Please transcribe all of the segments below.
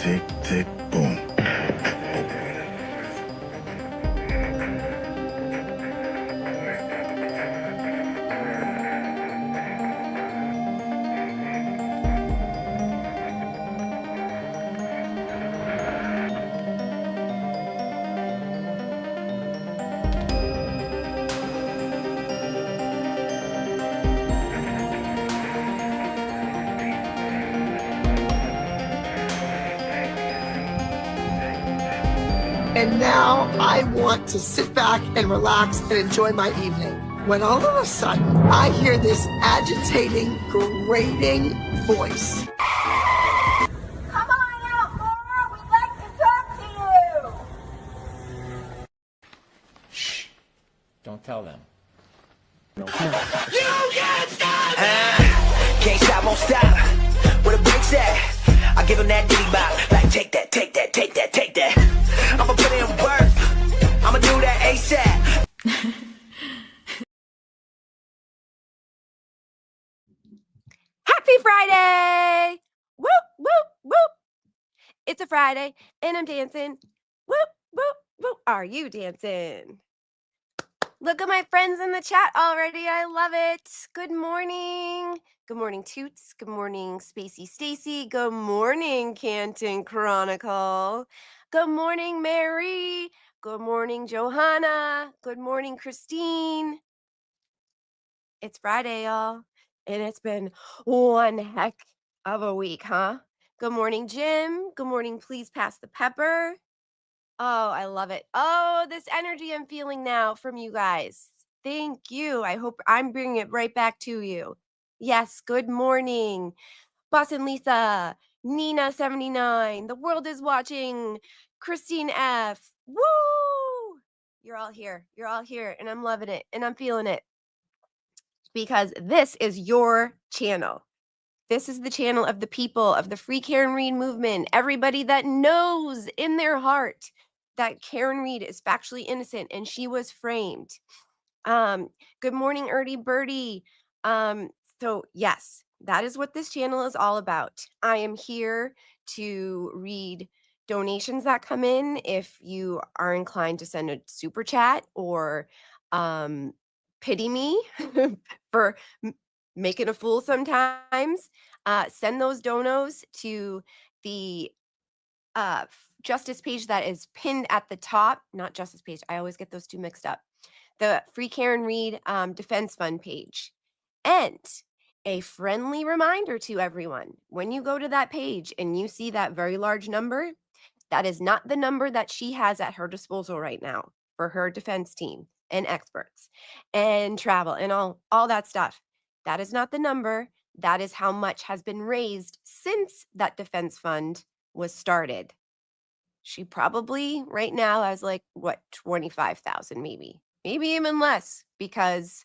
Tick, tick, boom. And now I want to sit back and relax and enjoy my evening. When all of a sudden I hear this agitating, grating voice. Come on out, Laura. We'd like to talk to you. Shh. Don't tell them. You can't stop me! Can't stop, won't stop. Where the brakes at? I give him that ditty bop. Like, take that, take that, take that, take that. I'ma put in work. I'ma do that ASAP. Happy Friday! Whoop, whoop, whoop. It's a Friday and I'm dancing. Whoop, whoop, whoop. Are you dancing? Look at my friends in the chat already. I love it. Good morning. Good morning, Toots. Good morning, Spacey Stacy. Good morning, Canton Chronicle. Good morning, Mary. Good morning, Johanna. Good morning, Christine. It's Friday, y'all. And it's been one heck of a week, huh? Good morning, Jim. Good morning, please pass the pepper. Oh, I love it. Oh, this energy I'm feeling now from you guys. Thank you. I hope I'm bringing it right back to you. Yes, good morning. Boss and Lisa, Nina79, the world is watching, Christine F. Woo! You're all here. You're all here, and I'm loving it, and I'm feeling it. Because this is your channel. This is the channel of the people, of the Free Karen Read movement, everybody that knows in their heart that Karen Read is factually innocent and she was framed. Good morning, Erdy Birdie. So yes, that is what this channel is all about. I am here to read donations that come in if you are inclined to send a super chat or pity me for making a fool sometimes. Send those donos to the justice page that is pinned at the top. Not justice page. I always get those two mixed up. The Free Karen Read Defense Fund page. And a friendly reminder to everyone, when you go to that page and you see that very large number, that is not the number that she has at her disposal right now for her defense team and experts and travel and all that stuff. That is not the number. That is how much has been raised since that defense fund was started. She probably right now has like, what, 25,000 maybe even less, because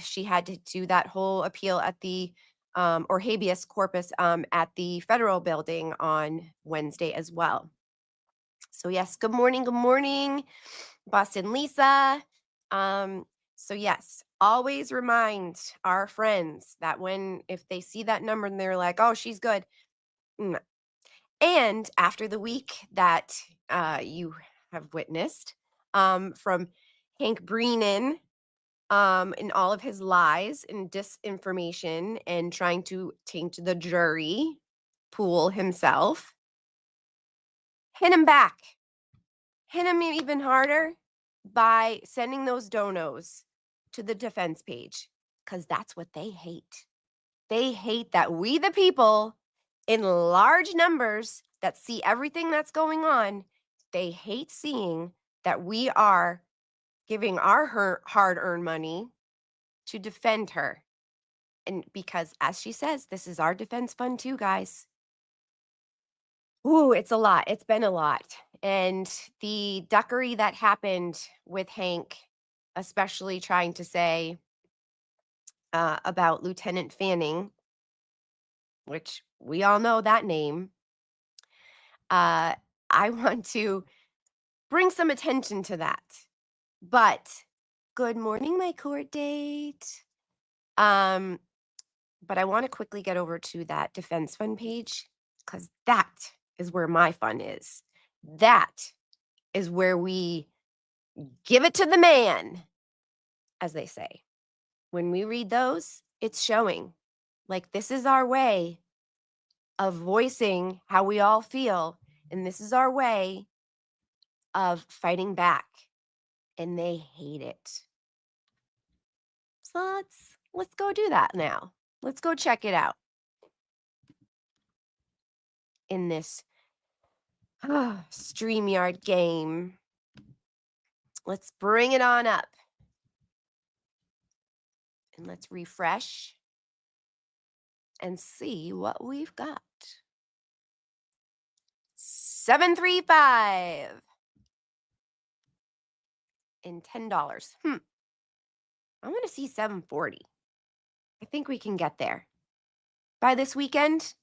she had to do that whole appeal at the or habeas corpus at the federal building on Wednesday as well. So yes, good morning, Boston Lisa. So yes, always remind our friends that if they see that number and they're like, oh, she's good. No. And after the week that you have witnessed from Hank Breenan and all of his lies and disinformation and trying to taint the jury pool himself, hit him back. Hit him even harder by sending those donos to the defense page, because that's what they hate. They hate that we, the people, in large numbers that see everything that's going on, they hate seeing that we are giving our hard-earned money to defend her. And because, as she says, this is our defense fund too, guys. Ooh, it's a lot. It's been a lot. And the duckery that happened with Hank, especially trying to say about Lieutenant Fanning, which we all know that name, I want to bring some attention to that. But good morning, my court date. But I want to quickly get over to that defense fund page, because that is where my fun is. That is where we give it to the man, as they say. When we read those, it's showing like this is our way of voicing how we all feel, and this is our way of fighting back, and they hate it. So let's go do that now. Let's go check it out in this StreamYard game. Let's bring it on up. And let's refresh and see what we've got. 735 and $10. I want to see 740. I think we can get there. By this weekend,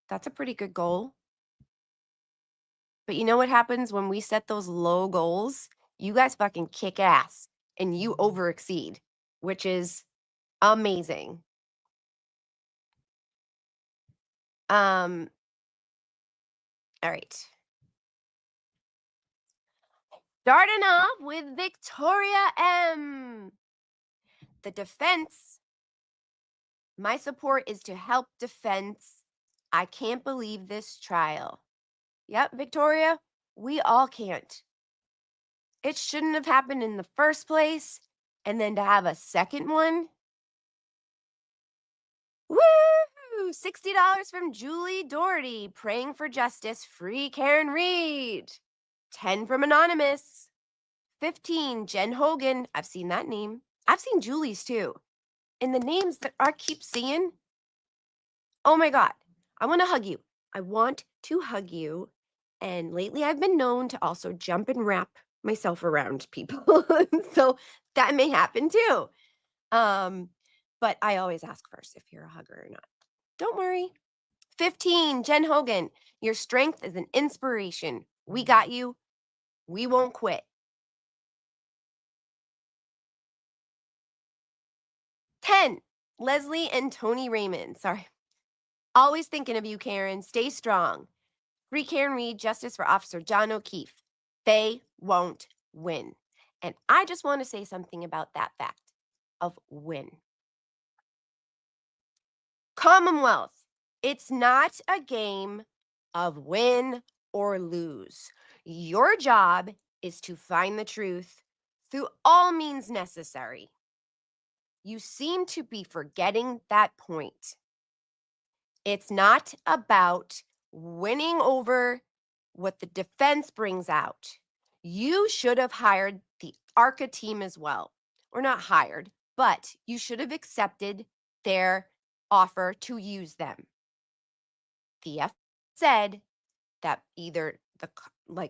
that's a pretty good goal. But you know what happens when we set those low goals? You guys fucking kick ass and you over exceed, which is amazing. All right. Starting off with Victoria M. The defense. My support is to help defense. I can't believe this trial. Yep, Victoria, we all can't. It shouldn't have happened in the first place. And then to have a second one. Woo! $60 from Julie Doherty. Praying for justice. Free Karen Reed. 10 from Anonymous. 15, Jen Hogan. I've seen that name. I've seen Julie's too. And the names that I keep seeing. Oh my God. I want to hug you. I want to hug you. And lately I've been known to also jump and wrap myself around people. So that may happen too. But I always ask first if you're a hugger or not. Don't worry. 15, Jen Hogan. Your strength is an inspiration. We got you. We won't quit. 10, Leslie and Tony Raymond. Sorry. Always thinking of you, Karen. Stay strong. Free Karen Reed, justice for Officer John O'Keefe. They won't win. And I just want to say something about that fact of win. Commonwealth. It's not a game of win or lose. Your job is to find the truth through all means necessary. You seem to be forgetting that point. It's not about winning over what the defense brings out. You should have hired the ARCA team as well. Or not hired, but you should have accepted their offer to use them. The F said that either the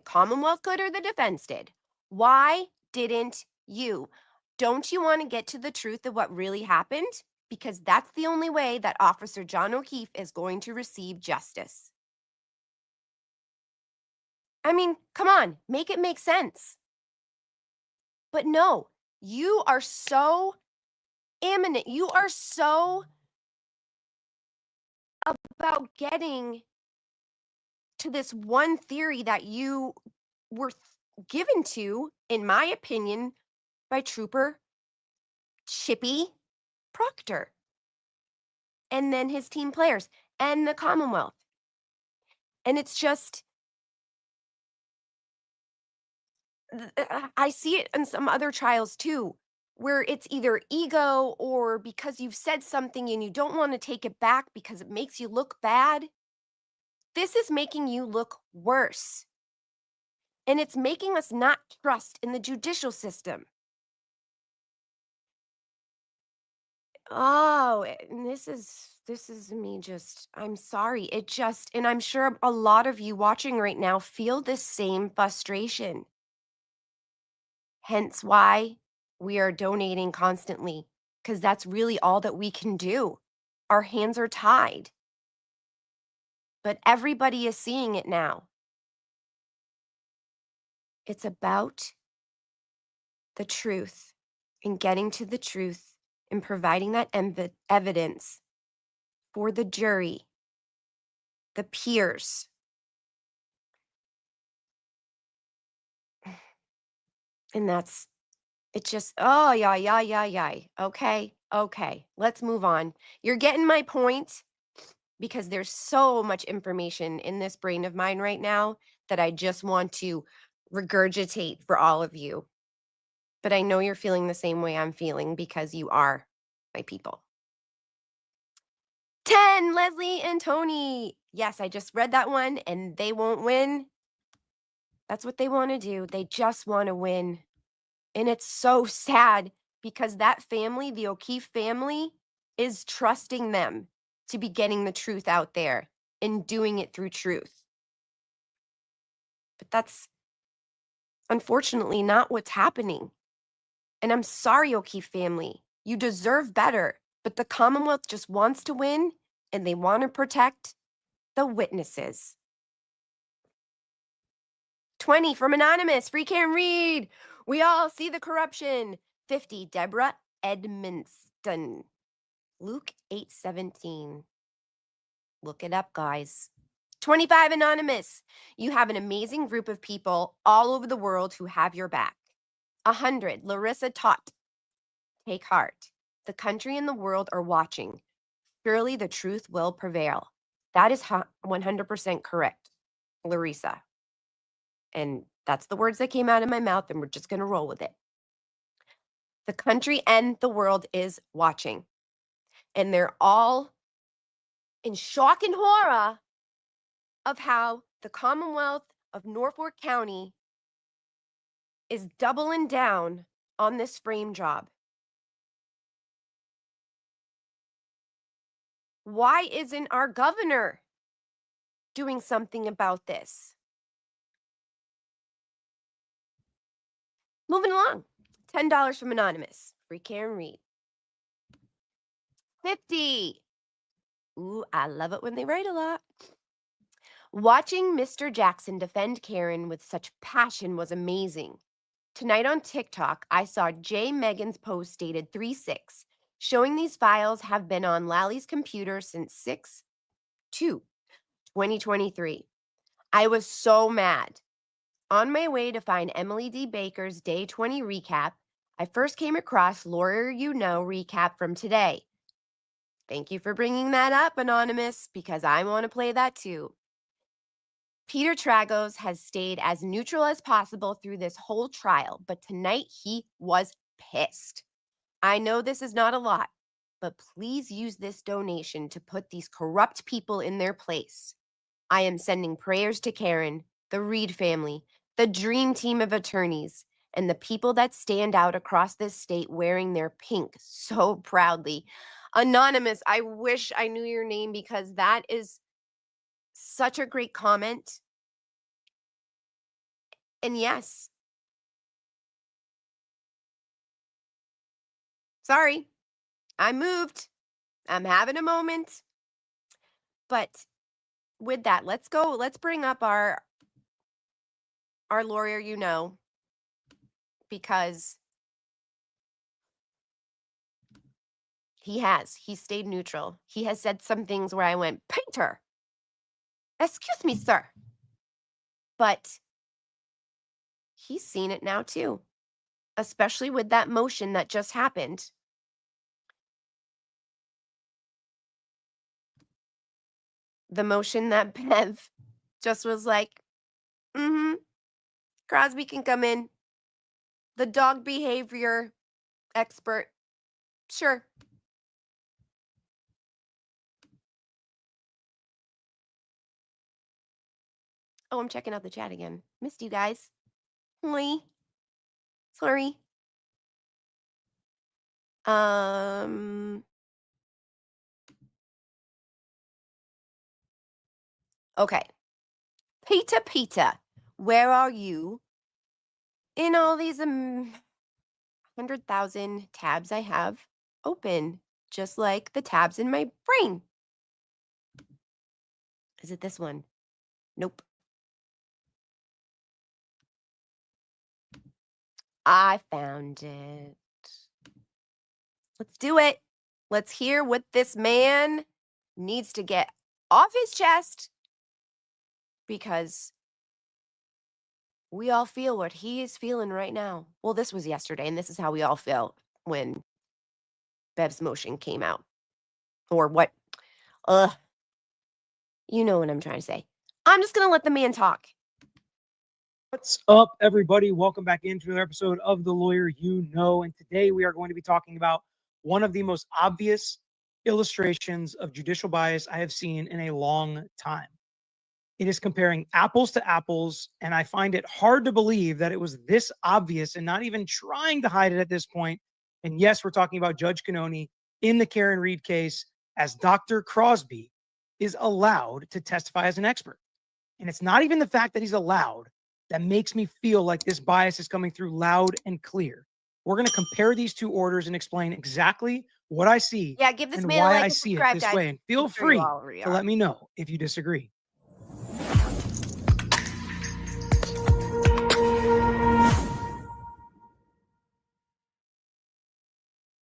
Commonwealth could or the defense did. Why didn't you? Don't you want to get to the truth of what really happened? Because that's the only way that Officer John O'Keefe is going to receive justice. I mean, come on, make it make sense. But no, you are so imminent. You are so about getting to this one theory that you were given to, in my opinion, by Trooper Chippy Proctor, and then his team players and the Commonwealth. And it's just, I see it in some other trials too, where it's either ego or because you've said something and you don't want to take it back because it makes you look bad. This is making you look worse. And it's making us not trust in the judicial system. Oh, and this is me just, I'm sorry. It just, and I'm sure a lot of you watching right now feel this same frustration. Hence why we are donating constantly, because that's really all that we can do. Our hands are tied. But everybody is seeing it now. It's about the truth and getting to the truth and providing that evidence for the jury, the peers, And that's it just oh, yeah. Okay. Let's move on. You're getting my point because there's so much information in this brain of mine right now that I just want to regurgitate for all of you. But I know you're feeling the same way I'm feeling because you are my people. 10, Leslie and Tony. Yes, I just read that one and they won't win. That's what they want to do. They just want to win. And it's so sad because that family, the O'Keefe family, is trusting them to be getting the truth out there and doing it through truth. But that's unfortunately not what's happening. And I'm sorry, O'Keefe family. You deserve better. But the Commonwealth just wants to win and they want to protect the witnesses. 20 from Anonymous. Free can read. We all see the corruption. 50, Deborah Edmonston. Luke 8:17. Look it up, guys. 25, Anonymous. You have an amazing group of people all over the world who have your back. 100, Larissa Tot. Take heart. The country and the world are watching. Surely the truth will prevail. That is 100% correct, Larissa. And that's the words that came out of my mouth, and we're just going to roll with it. The country and the world is watching. And they're all in shock and horror of how the Commonwealth of Norfolk County is doubling down on this frame job. Why isn't our governor doing something about this? Moving along. $10 from Anonymous. Free can read. 50. Ooh, I love it when they write a lot. Watching Mr. Jackson defend Karen with such passion was amazing. Tonight on TikTok, I saw Jay Megan's post dated 3/6, showing these files have been on Lally's computer since 6/2/2023. I was so mad. On my way to find Emily D. Baker's Day 20 recap, I first came across Lawyer You Know recap from today. Thank you for bringing that up, Anonymous, because I want to play that too. Peter Tragos has stayed as neutral as possible through this whole trial, but tonight he was pissed. I know this is not a lot, but please use this donation to put these corrupt people in their place. I am sending prayers to Karen, the Reed family, the dream team of attorneys, and the people that stand out across this state wearing their pink so proudly. Anonymous, I wish I knew your name because that is such a great comment. And yes, sorry, I moved. I'm having a moment. But with that, let's go. Let's bring up our Lawyer You Know, because he stayed neutral. He has said some things where I went, Peter, excuse me, sir. But he's seen it now too, especially with that motion that just happened. The motion that Bev just was like, Crosby can come in. The dog behavior expert. Sure. Oh, I'm checking out the chat again. Missed you guys. Hi. Sorry. Okay. Peter, where are you in all these 100,000 tabs I have open, just like the tabs in my brain? Is it this one? Nope. I found it. Let's do it. Let's hear what this man needs to get off his chest, because we all feel what he is feeling right now. Well, this was yesterday, and this is how we all felt when Bev's motion came out. Or what? Ugh. You know what I'm trying to say. I'm just going to let the man talk. What's up, everybody? Welcome back into another episode of The Lawyer You Know. And today we are going to be talking about one of the most obvious illustrations of judicial bias I have seen in a long time. It is comparing apples to apples, and I find it hard to believe that it was this obvious and not even trying to hide it at this point. And yes, we're talking about Judge Cannone in the Karen Reed case, as Dr. Crosby is allowed to testify as an expert. And it's not even the fact that he's allowed that makes me feel like this bias is coming through loud and clear. We're going to compare these two orders and explain exactly what I see Give this and man why a like I and see it subscribe, this guys. way. And feel I'm sure free you already to are. let me know if you disagree.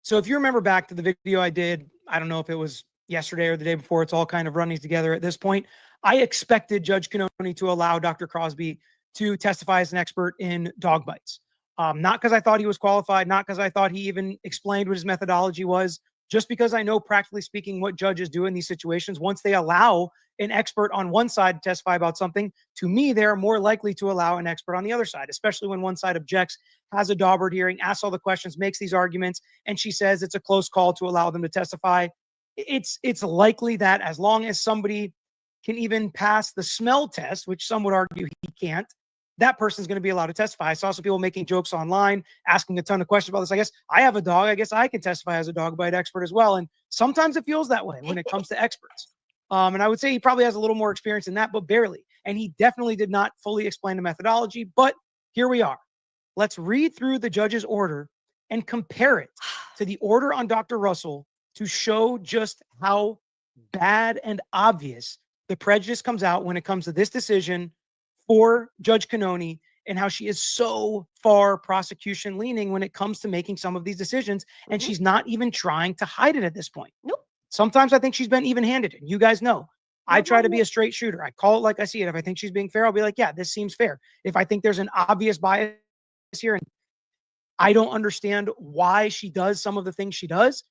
So if you remember back to the video I did, I don't know if it was yesterday or the day before, it's all kind of running together at this point. I expected Judge Cannone to allow Dr. Crosby to testify as an expert in dog bites. Not because I thought he was qualified, not because I thought he even explained what his methodology was, just because I know, practically speaking, what judges do in these situations. Once they allow an expert on one side to testify about something, to me, they're more likely to allow an expert on the other side, especially when one side objects, has a Daubert hearing, asks all the questions, makes these arguments, and she says it's a close call to allow them to testify. It's likely that as long as somebody can even pass the smell test, which some would argue he can't, that person's going to be allowed to testify. I saw some people making jokes online, asking a ton of questions about this. I guess I have a dog. I guess I can testify as a dog bite expert as well. And sometimes it feels that way when it comes to experts. And I would say he probably has a little more experience in that, but barely. And he definitely did not fully explain the methodology. But here we are. Let's read through the judge's order and compare it to the order on Dr. Russell to show just how bad and obvious the prejudice comes out when it comes to this decision for Judge Cannone, and how she is so far prosecution leaning when it comes to making some of these decisions. And she's not even trying to hide it at this point. Nope. Sometimes I think she's been even-handed. And you guys know, I try to be a straight shooter. I call it like I see it. If I think she's being fair, I'll be like, yeah, this seems fair. If I think there's an obvious bias here and I don't understand why she does some of the things she does,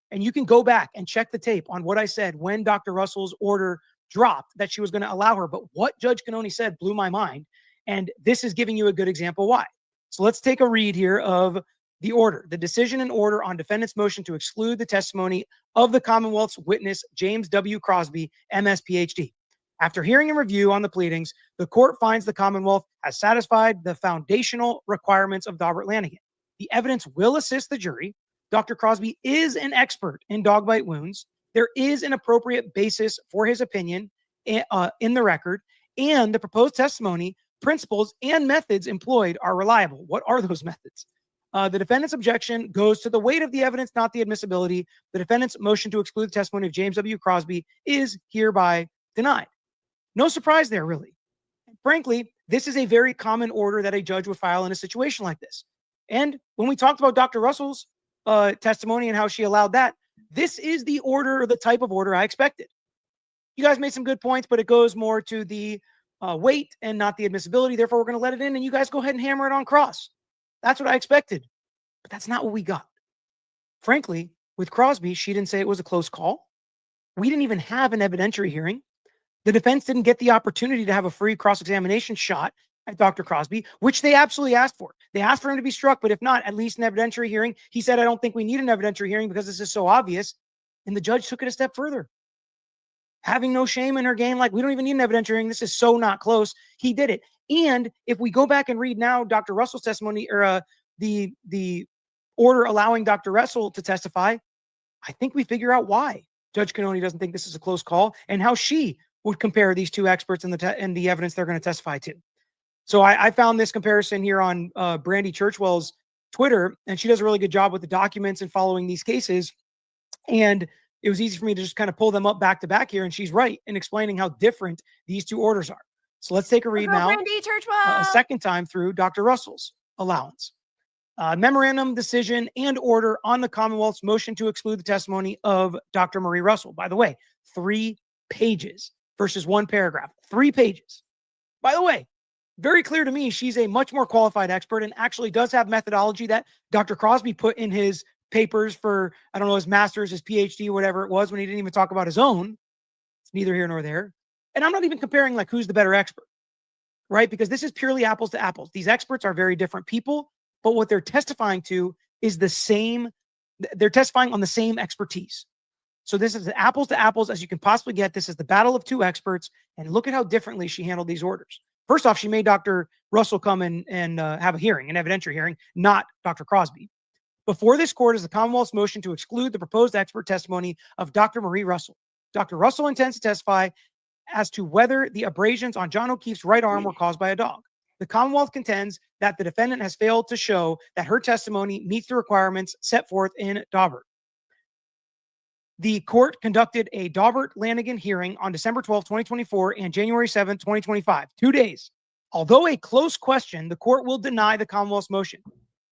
and you can go back and check the tape on what I said when Dr. Russell's order dropped that she was going to allow her. But what Judge Cannone said blew my mind. And this is giving you a good example why. So let's take a read here of the order. The decision and order on defendant's motion to exclude the testimony of the Commonwealth's witness, James W. Crosby, MS, PhD. After hearing and review on the pleadings, the court finds the Commonwealth has satisfied the foundational requirements of Daubert-Lanigan. The evidence will assist the jury. Dr. Crosby is an expert in dog bite wounds. There is an appropriate basis for his opinion in the record, and the proposed testimony, principles, and methods employed are reliable. What are those methods? The defendant's objection goes to the weight of the evidence, not the admissibility. The defendant's motion to exclude the testimony of James W. Crosby is hereby denied. No surprise there, really. Frankly, this is a very common order that a judge would file in a situation like this. And when we talked about Dr. Russell's testimony and how she allowed that, this is the order or the type of order I expected. You guys made some good points, but it goes more to the weight and not the admissibility. Therefore, we're going to let it in, and you guys go ahead and hammer it on cross. That's what I expected, but that's not what we got. Frankly, with Crosby, she didn't say it was a close call. We didn't even have an evidentiary hearing. The defense didn't get the opportunity to have a free cross-examination shot at Dr. Crosby, which they absolutely asked for. They asked for him to be struck, but if not, at least an evidentiary hearing. He said, I don't think we need an evidentiary hearing because this is so obvious. And the judge took it a step further. Having no shame in her game, like, we don't even need an evidentiary hearing. This is so not close. He did it. And if we go back and read now Dr. Russell's testimony, or the order allowing Dr. Russell to testify, I think we figure out why Judge Cannone doesn't think this is a close call and how she would compare these two experts and the evidence they're going to testify to. So I found this comparison here on Brandy Churchwell's Twitter, and she does a really good job with the documents and following these cases. And it was easy for me to just kind of pull them up back to back here. And she's right in explaining how different these two orders are. So let's take a read now, a second time through Dr. Russell's allowance. Memorandum, decision, and order on the Commonwealth's motion to exclude the testimony of Dr. Marie Russell. By the way, 3 pages versus 1 paragraph. 3 pages. By the way, very clear to me she's a much more qualified expert and actually does have methodology that Dr. Crosby put in his papers for, I don't know, his master's, his PhD, whatever it was, when he didn't even talk about his own. It's neither here nor there. And I'm not even comparing like who's the better expert, right? Because this is purely apples to apples. These experts are very different people, but what they're testifying to is the same. They're testifying on the same expertise. So this is apples to apples as you can possibly get. This is the battle of two experts. And look at how differently she handled these orders. First off, she made Dr. Russell come in and have a hearing, an evidentiary hearing, not Dr. Crosby. Before this court is the Commonwealth's motion to exclude the proposed expert testimony of Dr. Marie Russell. Dr. Russell intends to testify as to whether the abrasions on John O'Keefe's right arm were caused by a dog. The Commonwealth contends that the defendant has failed to show that her testimony meets the requirements set forth in Daubert. The court conducted a Daubert-Lanigan hearing on December 12, 2024 and January 7, 2025, 2 days. Although a close question, the court will deny the Commonwealth's motion.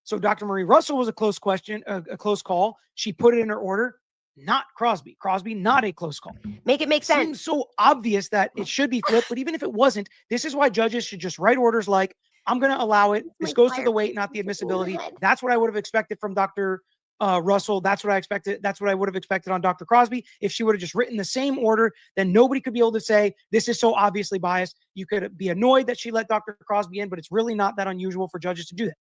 So Dr. Marie Russell was a close question, a close call. She put it in her order, not Crosby. Crosby, not a close call. Make it make sense. Seems so obvious that it should be flipped, but even if it wasn't, this is why judges should just write orders like, I'm going to allow it. This goes to the weight, not the admissibility. That's what I would have expected from Dr. Russell. That's what I expected. That's what I would have expected on Dr. Crosby. If she would have just written the same order, then nobody could be able to say, this is so obviously biased. You could be annoyed that she let Dr. Crosby in, but it's really not that unusual for judges to do that.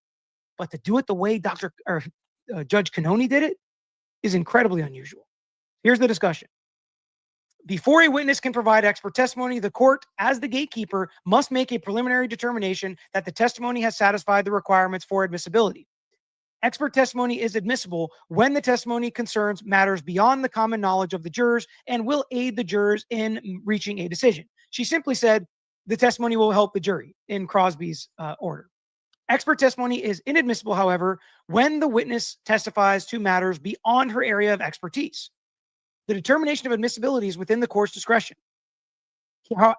But to do it the way Judge Cannoni did it is incredibly unusual. Here's the discussion. Before a witness can provide expert testimony, the court, as the gatekeeper, must make a preliminary determination that the testimony has satisfied the requirements for admissibility. Expert testimony is admissible when the testimony concerns matters beyond the common knowledge of the jurors and will aid the jurors in reaching a decision. She simply said the testimony will help the jury in Crosby's order. Expert testimony is inadmissible, however, when the witness testifies to matters beyond her area of expertise. The determination of admissibility is within the court's discretion.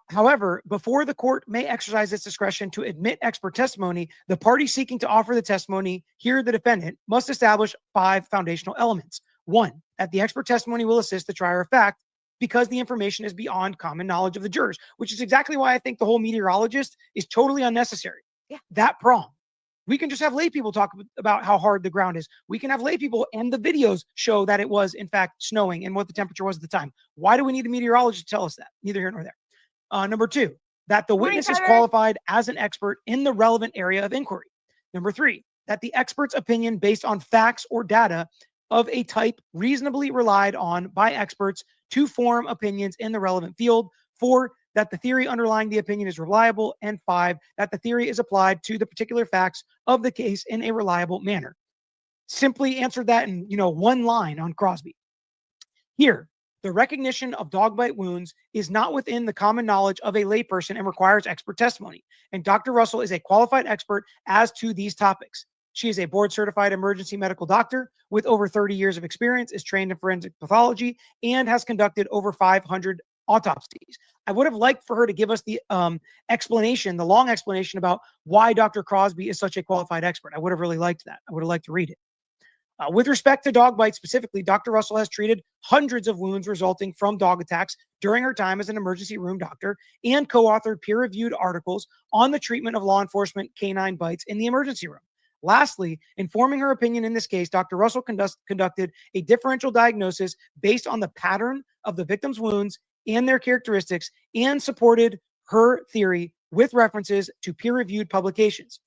However, before the court may exercise its discretion to admit expert testimony, the party seeking to offer the testimony, here the defendant, must establish 5 foundational elements. 1, that the expert testimony will assist the trier of fact because the information is beyond common knowledge of the jurors, which is exactly why I think the whole meteorologist is totally unnecessary. Yeah. That prong. We can just have lay people talk about how hard the ground is. We can have lay people and the videos show that it was, in fact, snowing and what the temperature was at the time. Why do we need a meteorologist to tell us that? Neither here nor there. Number 2, that the witness is qualified as an expert in the relevant area of inquiry. Number 3, that the expert's opinion based on facts or data of a type reasonably relied on by experts to form opinions in the relevant field. 4, that the theory underlying the opinion is reliable. And 5, that the theory is applied to the particular facts of the case in a reliable manner. Simply answered that in, one line on Crosby. Here, the recognition of dog bite wounds is not within the common knowledge of a layperson and requires expert testimony. And Dr. Russell is a qualified expert as to these topics. She is a board-certified emergency medical doctor with over 30 years of experience, is trained in forensic pathology, and has conducted over 500 autopsies. I would have liked for her to give us the explanation, the long explanation about why Dr. Crosby is such a qualified expert. I would have really liked that. I would have liked to read it. With respect to dog bites specifically, Dr. Russell has treated hundreds of wounds resulting from dog attacks during her time as an emergency room doctor and co-authored peer-reviewed articles on the treatment of law enforcement canine bites in the emergency room. Lastly, in forming her opinion in this case, Dr. Russell conducted a differential diagnosis based on the pattern of the victim's wounds and their characteristics and supported her theory with references to peer-reviewed publications.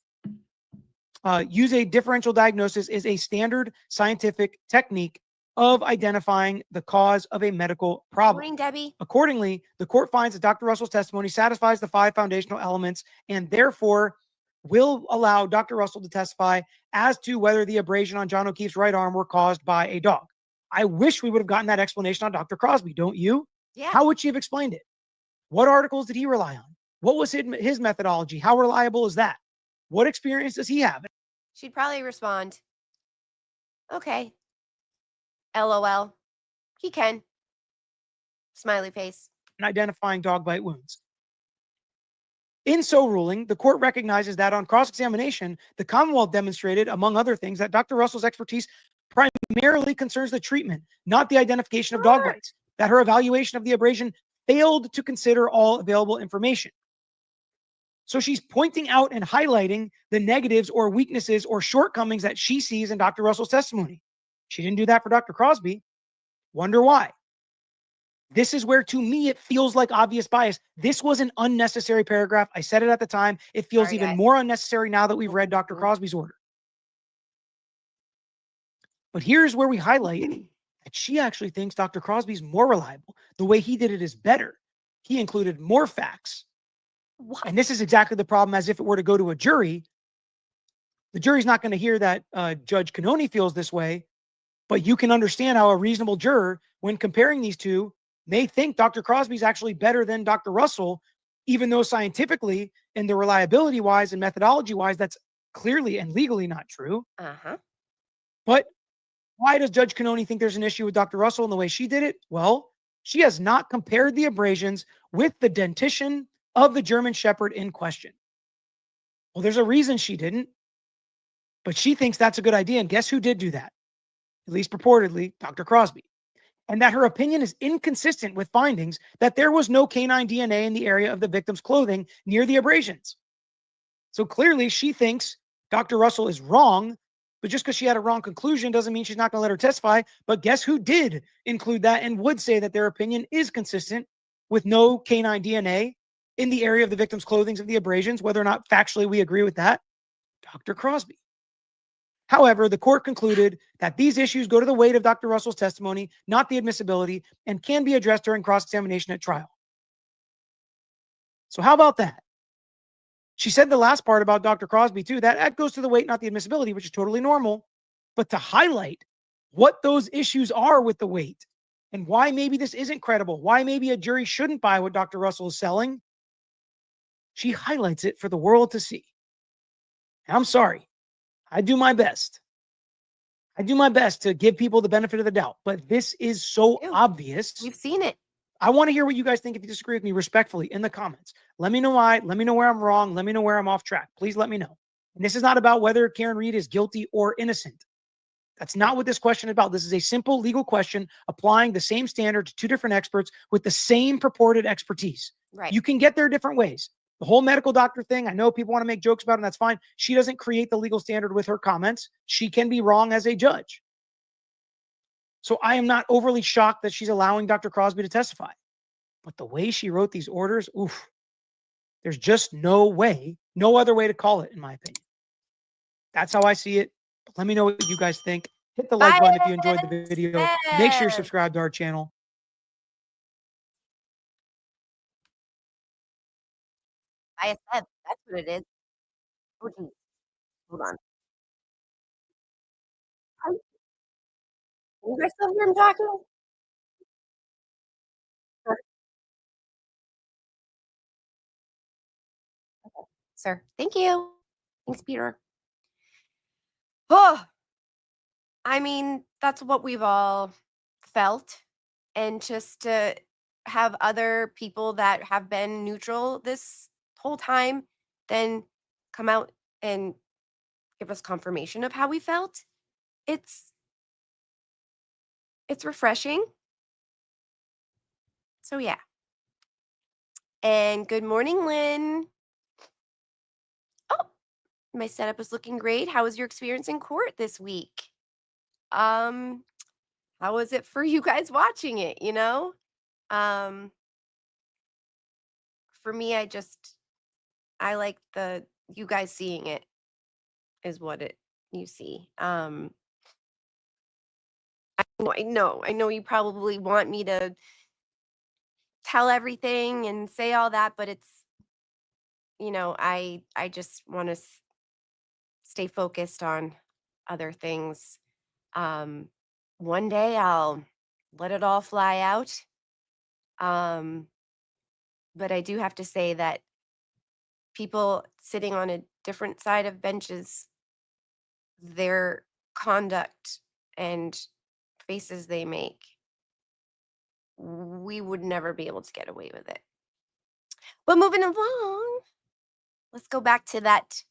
Use a differential diagnosis is a standard scientific technique of identifying the cause of a medical problem. Morning, Debbie. Accordingly, the court finds that Dr. Russell's testimony satisfies the 5 foundational elements and therefore will allow Dr. Russell to testify as to whether the abrasion on John O'Keefe's right arm were caused by a dog. I wish we would have gotten that explanation on Dr. Crosby, don't you? Yeah. How would she have explained it? What articles did he rely on? What was his methodology? How reliable is that? What experience does he have? She'd probably respond, okay. LOL. He can. Smiley face. And identifying dog bite wounds. In so ruling, the court recognizes that on cross-examination, the Commonwealth demonstrated, among other things, that Dr. Russell's expertise primarily concerns the treatment, not the identification of dog bites, that her evaluation of the abrasion failed to consider all available information. So she's pointing out and highlighting the negatives or weaknesses or shortcomings that she sees in Dr. Russell's testimony. She didn't do that for Dr. Crosby. Wonder why? This is where, to me, it feels like obvious bias. This was an unnecessary paragraph. I said it at the time. It feels Sorry, even guys. more unnecessary now that we've read Dr. Crosby's order. But here's where we highlight that she actually thinks Dr. Crosby's more reliable. The way he did it is better. He included more facts. What? And this is exactly the problem. As if it were to go to a jury, the jury's not going to hear that Judge Cannoni feels this way, but you can understand how a reasonable juror, when comparing these two, may think Dr. Crosby's actually better than Dr. Russell, even though scientifically and the reliability wise and methodology wise, that's clearly and legally not true. Uh-huh. But why does Judge Cannoni think there's an issue with Dr. Russell and the way she did it? Well, she has not compared the abrasions with the dentition of the German Shepherd in question. Well, there's a reason she didn't, but she thinks that's a good idea. And guess who did do that? At least purportedly, Dr. Crosby. And that her opinion is inconsistent with findings that there was no canine DNA in the area of the victim's clothing near the abrasions. So clearly she thinks Dr. Russell is wrong, but just because she had a wrong conclusion doesn't mean she's not going to let her testify. But guess who did include that and would say that their opinion is consistent with no canine DNA in the area of the victim's clothing of the abrasions, whether or not factually we agree with that? Dr. Crosby. However, the court concluded that these issues go to the weight of Dr. Russell's testimony, not the admissibility, and can be addressed during cross-examination at trial. So how about that? She said the last part about Dr. Crosby too, that goes to the weight, not the admissibility, which is totally normal. But to highlight what those issues are with the weight and why maybe this isn't credible, why maybe a jury shouldn't buy what Dr. Russell is selling, she highlights it for the world to see. I'm sorry. I do my best. I do my best to give people the benefit of the doubt, but this is so obvious. We've seen it. I want to hear what you guys think if you disagree with me respectfully in the comments. Let me know why. Let me know where I'm wrong. Let me know where I'm off track. Please let me know. And this is not about whether Karen Reed is guilty or innocent. That's not what this question is about. This is a simple legal question applying the same standard to two different experts with the same purported expertise. Right. You can get there different ways. The whole medical doctor thing, I know people want to make jokes about it, and that's fine. She doesn't create the legal standard with her comments. She can be wrong as a judge. So I am not overly shocked that she's allowing Dr. Crosby to testify. But the way she wrote these orders, oof, there's just no way, no other way to call it, in my opinion. That's how I see it. But let me know what you guys think. Hit the like button if you enjoyed the video. Make sure you're subscribed to our channel. I said that's what it is. Oh, geez. Hold on. Are you guys still hear him talking? Sir. Sir. Thank you. Thanks, Peter. Oh, I mean, that's what we've all felt. And just to have other people that have been neutral this whole time then come out and give us confirmation of how we felt. It's refreshing. So yeah. And good morning, Lynn. Oh, my setup is looking great. How was your experience in court this week? How was it for you guys watching it, you know? For me, I like you guys seeing it is what you see. I know you probably want me to tell everything and say all that, but it's, I just want to stay focused on other things. One day I'll let it all fly out. But I do have to say that people sitting on a different side of benches, their conduct and faces they make, we would never be able to get away with it. But moving along, let's go back to that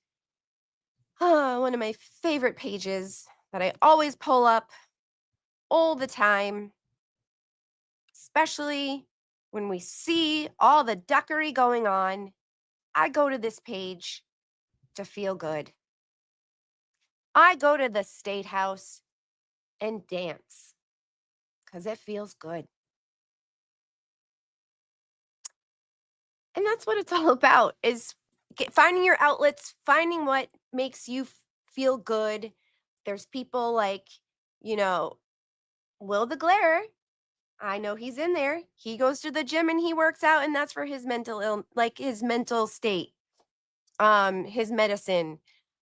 one of my favorite pages that I always pull up all the time, especially when we see all the duckery going on I go to this page to feel good. I go to the State House and dance because it feels good. And that's what it's all about, is finding your outlets, finding what makes you feel good. There's people like, Will the Glare. I know he's in there. He goes to the gym and he works out, and that's for his his mental state, his medicine.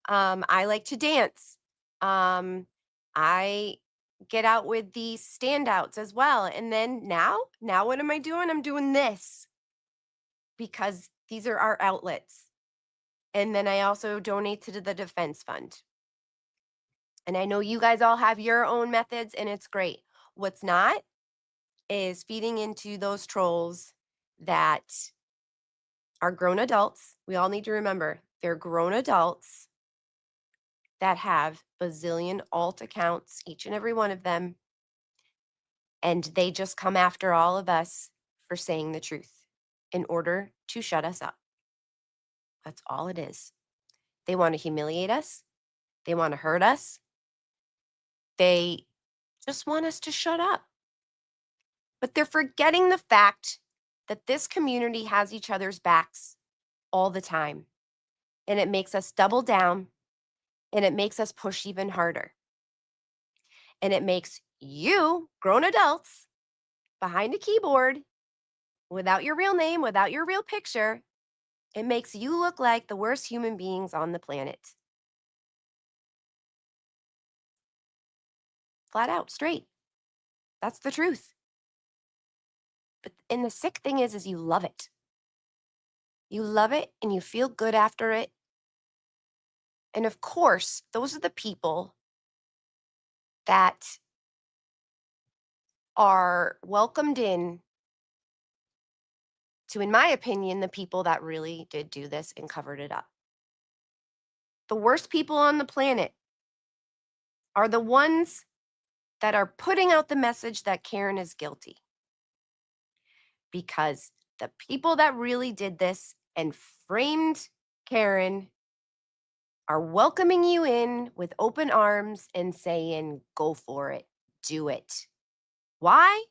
I like to dance. I get out with the standouts as well. And then now what am I doing? I'm doing this because these are our outlets. And then I also donate to the defense fund. And I know you guys all have your own methods, and it's great. What's not is feeding into those trolls that are grown adults. We all need to remember they're grown adults that have bazillion alt accounts, each and every one of them. And they just come after all of us for saying the truth in order to shut us up. That's all it is. They want to humiliate us. They want to hurt us. They just want us to shut up. But they're forgetting the fact that this community has each other's backs all the time. And it makes us double down, and it makes us push even harder. And it makes you, grown adults, behind a keyboard, without your real name, without your real picture, it makes you look like the worst human beings on the planet. Flat out, straight. That's the truth. And the sick thing is you love it. You love it and you feel good after it. And of course, those are the people that are welcomed in to, in my opinion, the people that really did do this and covered it up. The worst people on the planet are the ones that are putting out the message that Karen is guilty. Because the people that really did this and framed Karen are welcoming you in with open arms and saying, go for it, do it. Why?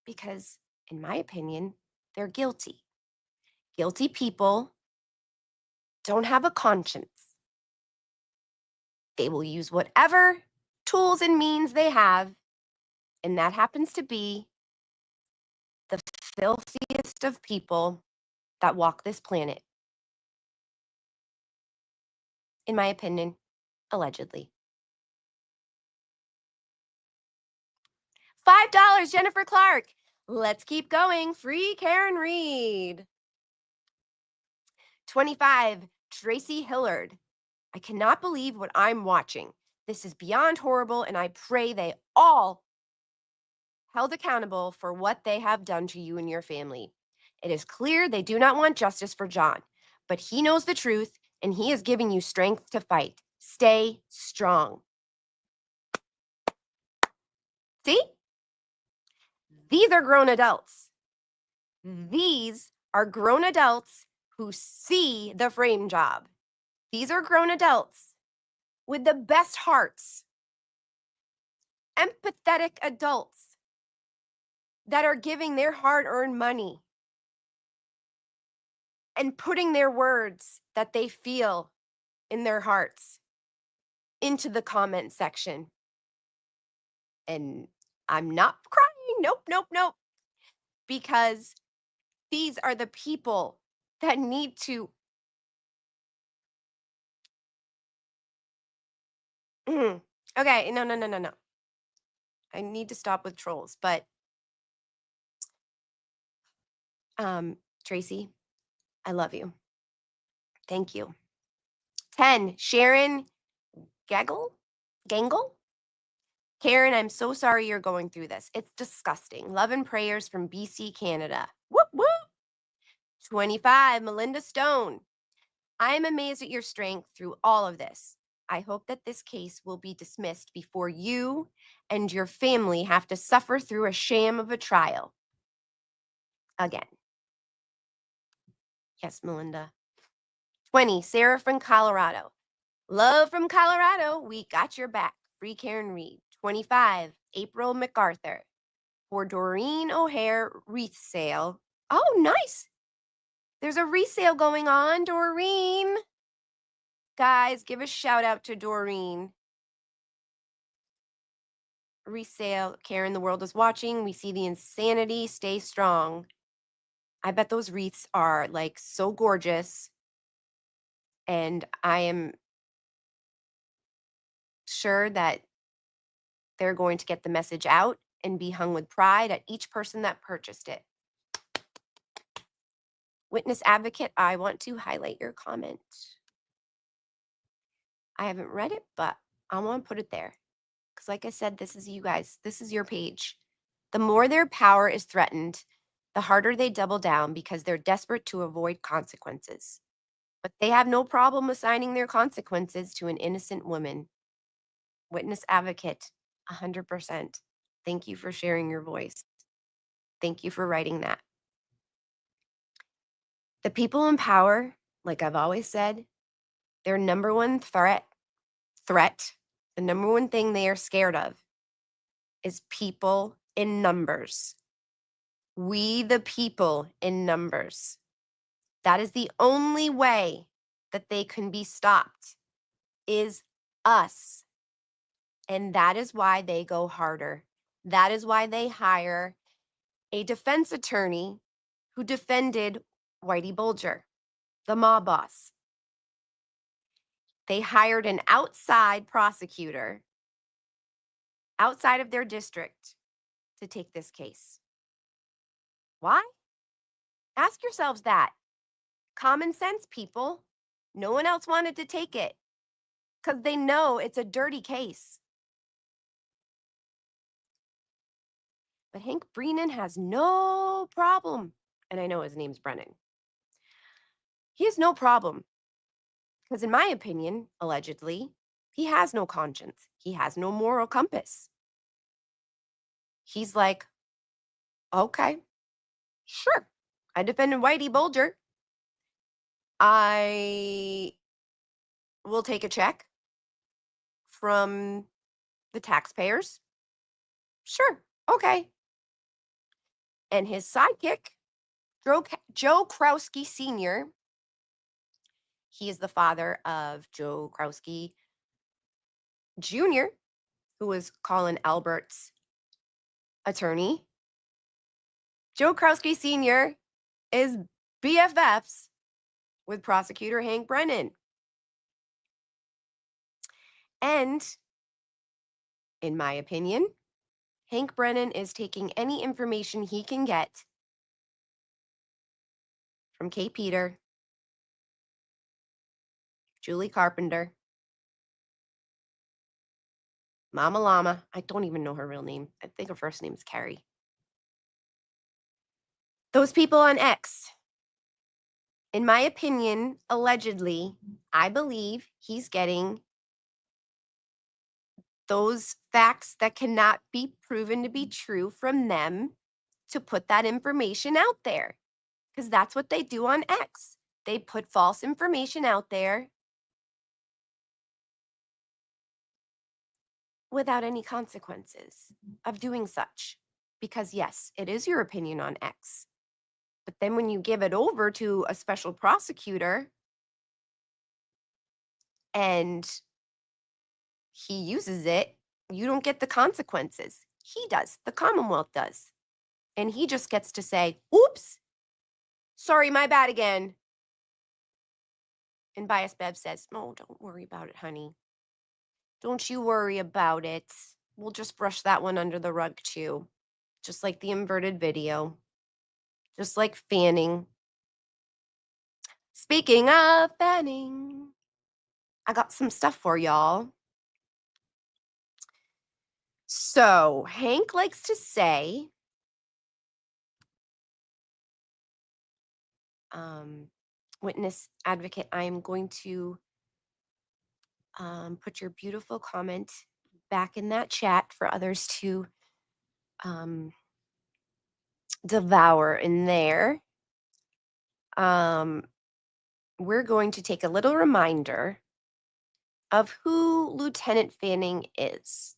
Because, in my opinion, they're guilty. Guilty people don't have a conscience. They will use whatever tools and means they have, and that happens to be the filthiest of people that walk this planet. In my opinion, allegedly. $5, Jennifer Clark. Let's keep going. Free Karen Reed. 25, Tracy Hillard. I cannot believe what I'm watching. This is beyond horrible, and I pray they all held accountable for what they have done to you and your family. It is clear they do not want justice for John, but he knows the truth, and he is giving you strength to fight. Stay strong. See? These are grown adults. These are grown adults who see the frame job. These are grown adults with the best hearts, empathetic adults that are giving their hard-earned money and putting their words that they feel in their hearts into the comment section. And I'm not crying. Nope, nope, nope. Because these are the people that need to okay, no. I need to stop with trolls, but Tracy, I love you. Thank you. 10, Sharon Gangle? Karen, I'm so sorry you're going through this. It's disgusting. Love and prayers from BC, Canada. Whoop, whoop. 25, Melinda Stone. I am amazed at your strength through all of this. I hope that this case will be dismissed before you and your family have to suffer through a sham of a trial. Again. Yes, Melinda. 20, Sarah from Colorado. Love from Colorado. We got your back. Free Karen Reed. 25, April MacArthur. For Doreen O'Hare wreath sale. Oh, nice. There's a resale going on, Doreen. Guys, give a shout out to Doreen. Resale. Karen, the world is watching. We see the insanity. Stay strong. I bet those wreaths are like so gorgeous. And I am sure that they're going to get the message out and be hung with pride at each person that purchased it. Witness advocate, I want to highlight your comment. I haven't read it, but I want to put it there. Because like I said, this is you guys. This is your page. The more their power is threatened, the harder they double down because they're desperate to avoid consequences. But they have no problem assigning their consequences to an innocent woman. Witness advocate, 100%. Thank you for sharing your voice. Thank you for writing that. The people in power, like I've always said, their number one threat, the number one thing they are scared of is people in numbers. We, the people in numbers. That is the only way that they can be stopped, is us. And that is why they go harder. That is why they hire a defense attorney who defended Whitey Bulger, the mob boss. They hired an outside prosecutor outside of their district to take this case. Why? Ask yourselves that. Common sense, people. No one else wanted to take it because they know it's a dirty case. But Hank Brennan has no problem, and I know his name's Brennan. He has no problem because, in my opinion, allegedly, he has no conscience. He has no moral compass. He's like, okay, sure. I defended Whitey Bulger. I will take a check from the taxpayers. Sure, okay. And his sidekick, Joe Krowski Sr., he is the father of Joe Krowski Jr., who was Colin Albert's attorney. Joe Krowski Sr. is BFFs with prosecutor Hank Brennan. And, in my opinion, Hank Brennan is taking any information he can get from Kay Peter, Julie Carpenter, Mama Llama. I don't even know her real name. I think her first name is Carrie. Those people on X, in my opinion, allegedly, I believe he's getting those facts that cannot be proven to be true from them to put that information out there. Because that's what they do on X. They put false information out there without any consequences of doing such. Because yes, it is your opinion on X. But then when you give it over to a special prosecutor and he uses it, you don't get the consequences. He does. The Commonwealth does. And he just gets to say, oops, sorry, my bad again. And Bias Bev says, oh, don't worry about it, honey. Don't you worry about it. We'll just brush that one under the rug too. Just like the inverted video. Just like fanning. Speaking of fanning, I got some stuff for y'all. So Hank likes to say, witness advocate, I am going to put your beautiful comment back in that chat for others to devour in there. we're going to take a little reminder of who Lieutenant Fanning is.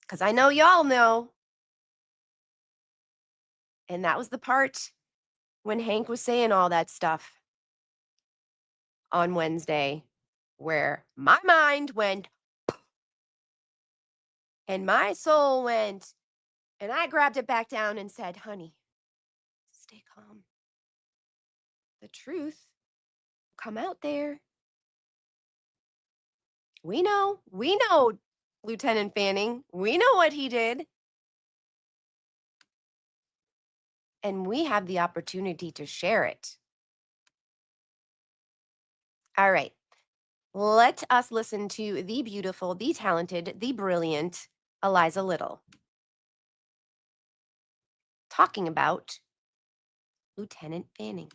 Because I know y'all know. And that was the part when Hank was saying all that stuff on Wednesday, where my mind went and my soul went, and I grabbed it back down and said, honey, stay calm. The truth will come out there. We know, Lieutenant Fanning. We know what he did. And we have the opportunity to share it. All right. Let us listen to the beautiful, the talented, the brilliant Eliza Little talking about Lieutenant Fanning.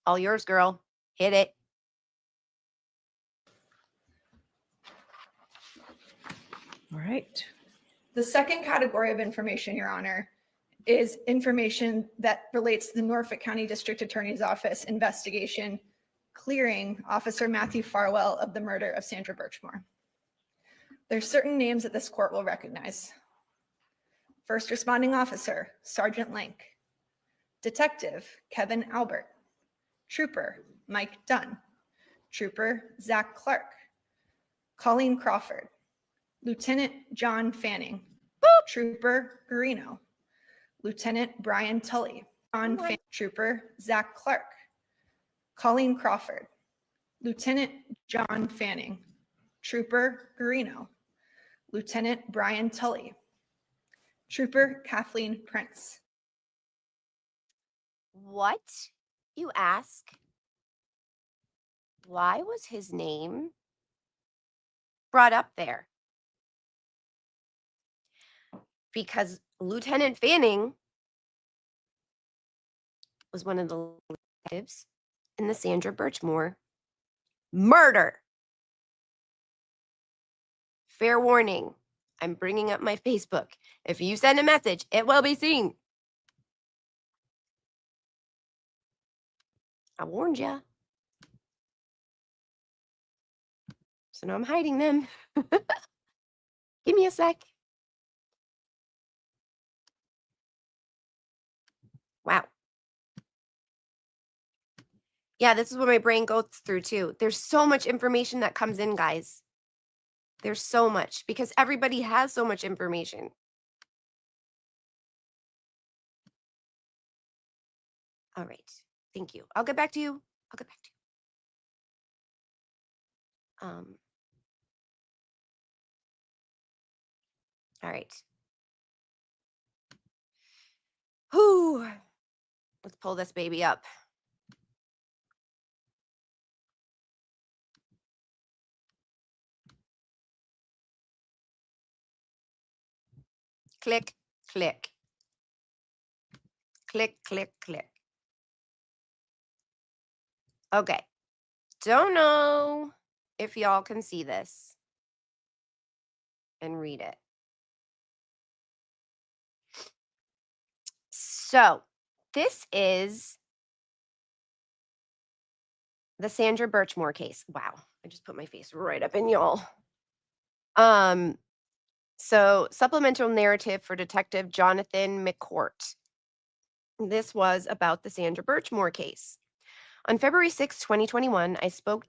All yours, girl. Hit it. All right. The second category of information, Your Honor, is information that relates to the Norfolk County District Attorney's Office investigation clearing Officer Matthew Farwell of the murder of Sandra Birchmore. There's certain names that this court will recognize. First responding officer, Sergeant Lank. Detective, Kevin Albert. Trooper, Mike Dunn. Trooper, Zach Clark. Colleen Crawford. Lieutenant John Fanning. Trooper Garino. Lieutenant Brian Tully. Trooper Zach Clark. Colleen Crawford. Lieutenant John Fanning. Trooper Garino. Lieutenant Brian Tully. Trooper Kathleen Prince. What, you ask? Why was his name brought up there? Because Lieutenant Fanning was one of the detectives in the Sandra Birchmore murder. Fair warning, I'm bringing up my Facebook. If you send a message, it will be seen. I warned ya. So now I'm hiding them. Give me a sec. Wow. Yeah, this is what my brain goes through too. There's so much information that comes in, guys. There's so much because everybody has so much information. All right. Thank you. I'll get back to you. All right. Whew. Let's pull this baby up. Click, click. Click, click, click. Okay. Don't know if y'all can see this and read it. So this is the Sandra Birchmore case. Wow. I just put my face right up in y'all. So supplemental narrative for Detective Jonathan McCourt. This was about the Sandra Birchmore case. On February 6, 2021, I spoke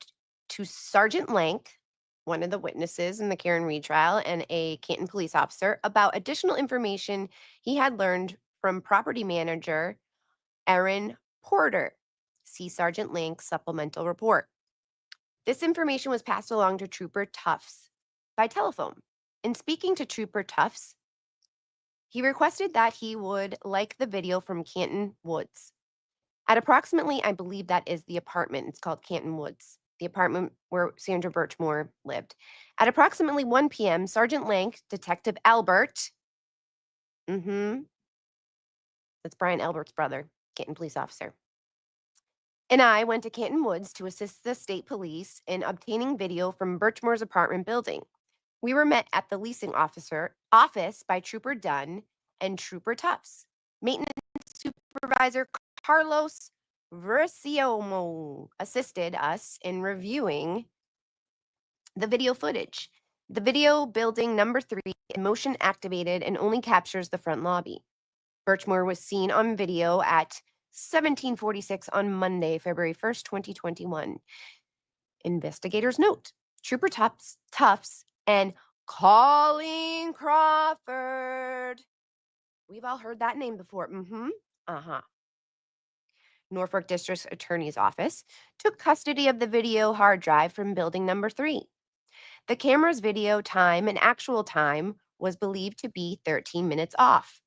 to Sergeant Lank, one of the witnesses in the Karen Reed trial, and a Canton police officer about additional information he had learned from property manager Erin Porter. See Sergeant Lank's supplemental report. This information was passed along to Trooper Tufts by telephone. In speaking to Trooper Tufts, he requested that he would like the video from Canton Woods. At approximately, I believe that is the apartment. It's called Canton Woods, the apartment where Sandra Birchmore lived. At approximately 1 p.m., Sergeant Lank, Detective Albert, that's Brian Albert's brother, Canton police officer, and I went to Canton Woods to assist the state police in obtaining video from Birchmore's apartment building. We were met at the leasing office by Trooper Dunn and Trooper Tufts. Maintenance Supervisor Carlos Versiomo assisted us in reviewing the video footage. The video building number 3 is motion activated and only captures the front lobby. Birchmore was seen on video at 17:46 on Monday, February 1st, 2021. Investigators note, Trooper Tufts and Colleen Crawford. We've all heard that name before. Norfolk District Attorney's Office took custody of the video hard drive from building number 3. The camera's video time and actual time was believed to be 13 minutes off.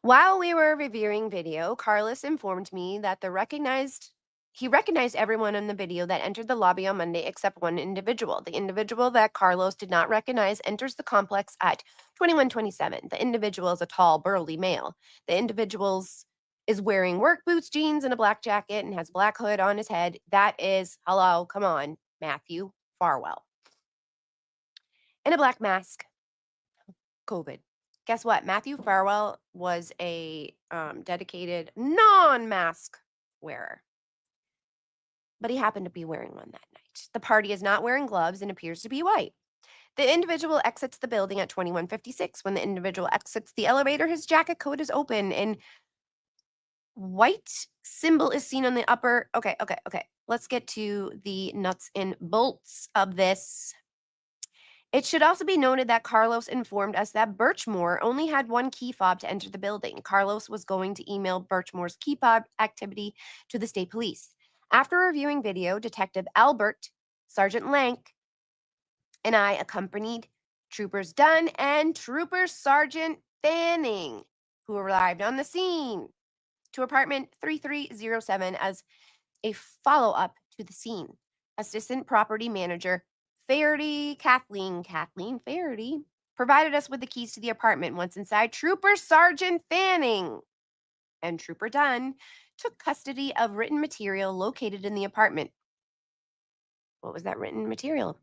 While we were reviewing video, Carlos informed me that he recognized everyone in the video that entered the lobby on Monday except one individual. The individual that Carlos did not recognize enters the complex at 21:27. The individual is a tall, burly male. The individual is wearing work boots, jeans, and a black jacket and has a black hood on his head. That is, hello, come on, Matthew Farwell. And a black mask. COVID. Guess what? Matthew Farwell was a dedicated non-mask wearer. But he happened to be wearing one that night. The party is not wearing gloves and appears to be white. The individual exits the building at 21:56. When the individual exits the elevator, his jacket coat is open and white symbol is seen on the upper. Okay. Let's get to the nuts and bolts of this. It should also be noted that Carlos informed us that Birchmore only had one key fob to enter the building. Carlos was going to email Birchmore's key fob activity to the state police. After reviewing video, Detective Albert, Sergeant Lank, and I accompanied Troopers Dunn and Trooper Sergeant Fanning, who arrived on the scene, to apartment 3307 as a follow-up to the scene. Assistant Property Manager Kathleen Faherty, provided us with the keys to the apartment. Once inside, Trooper Sergeant Fanning and Trooper Dunn took custody of written material located in the apartment. What was that written material?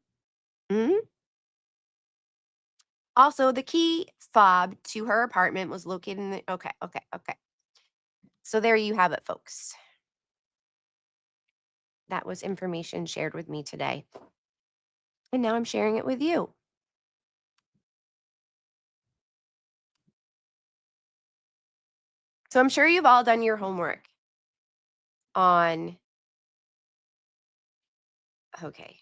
Also, the key fob to her apartment was located in the... Okay. So there you have it, folks. That was information shared with me today. And now I'm sharing it with you. So I'm sure you've all done your homework on... Okay.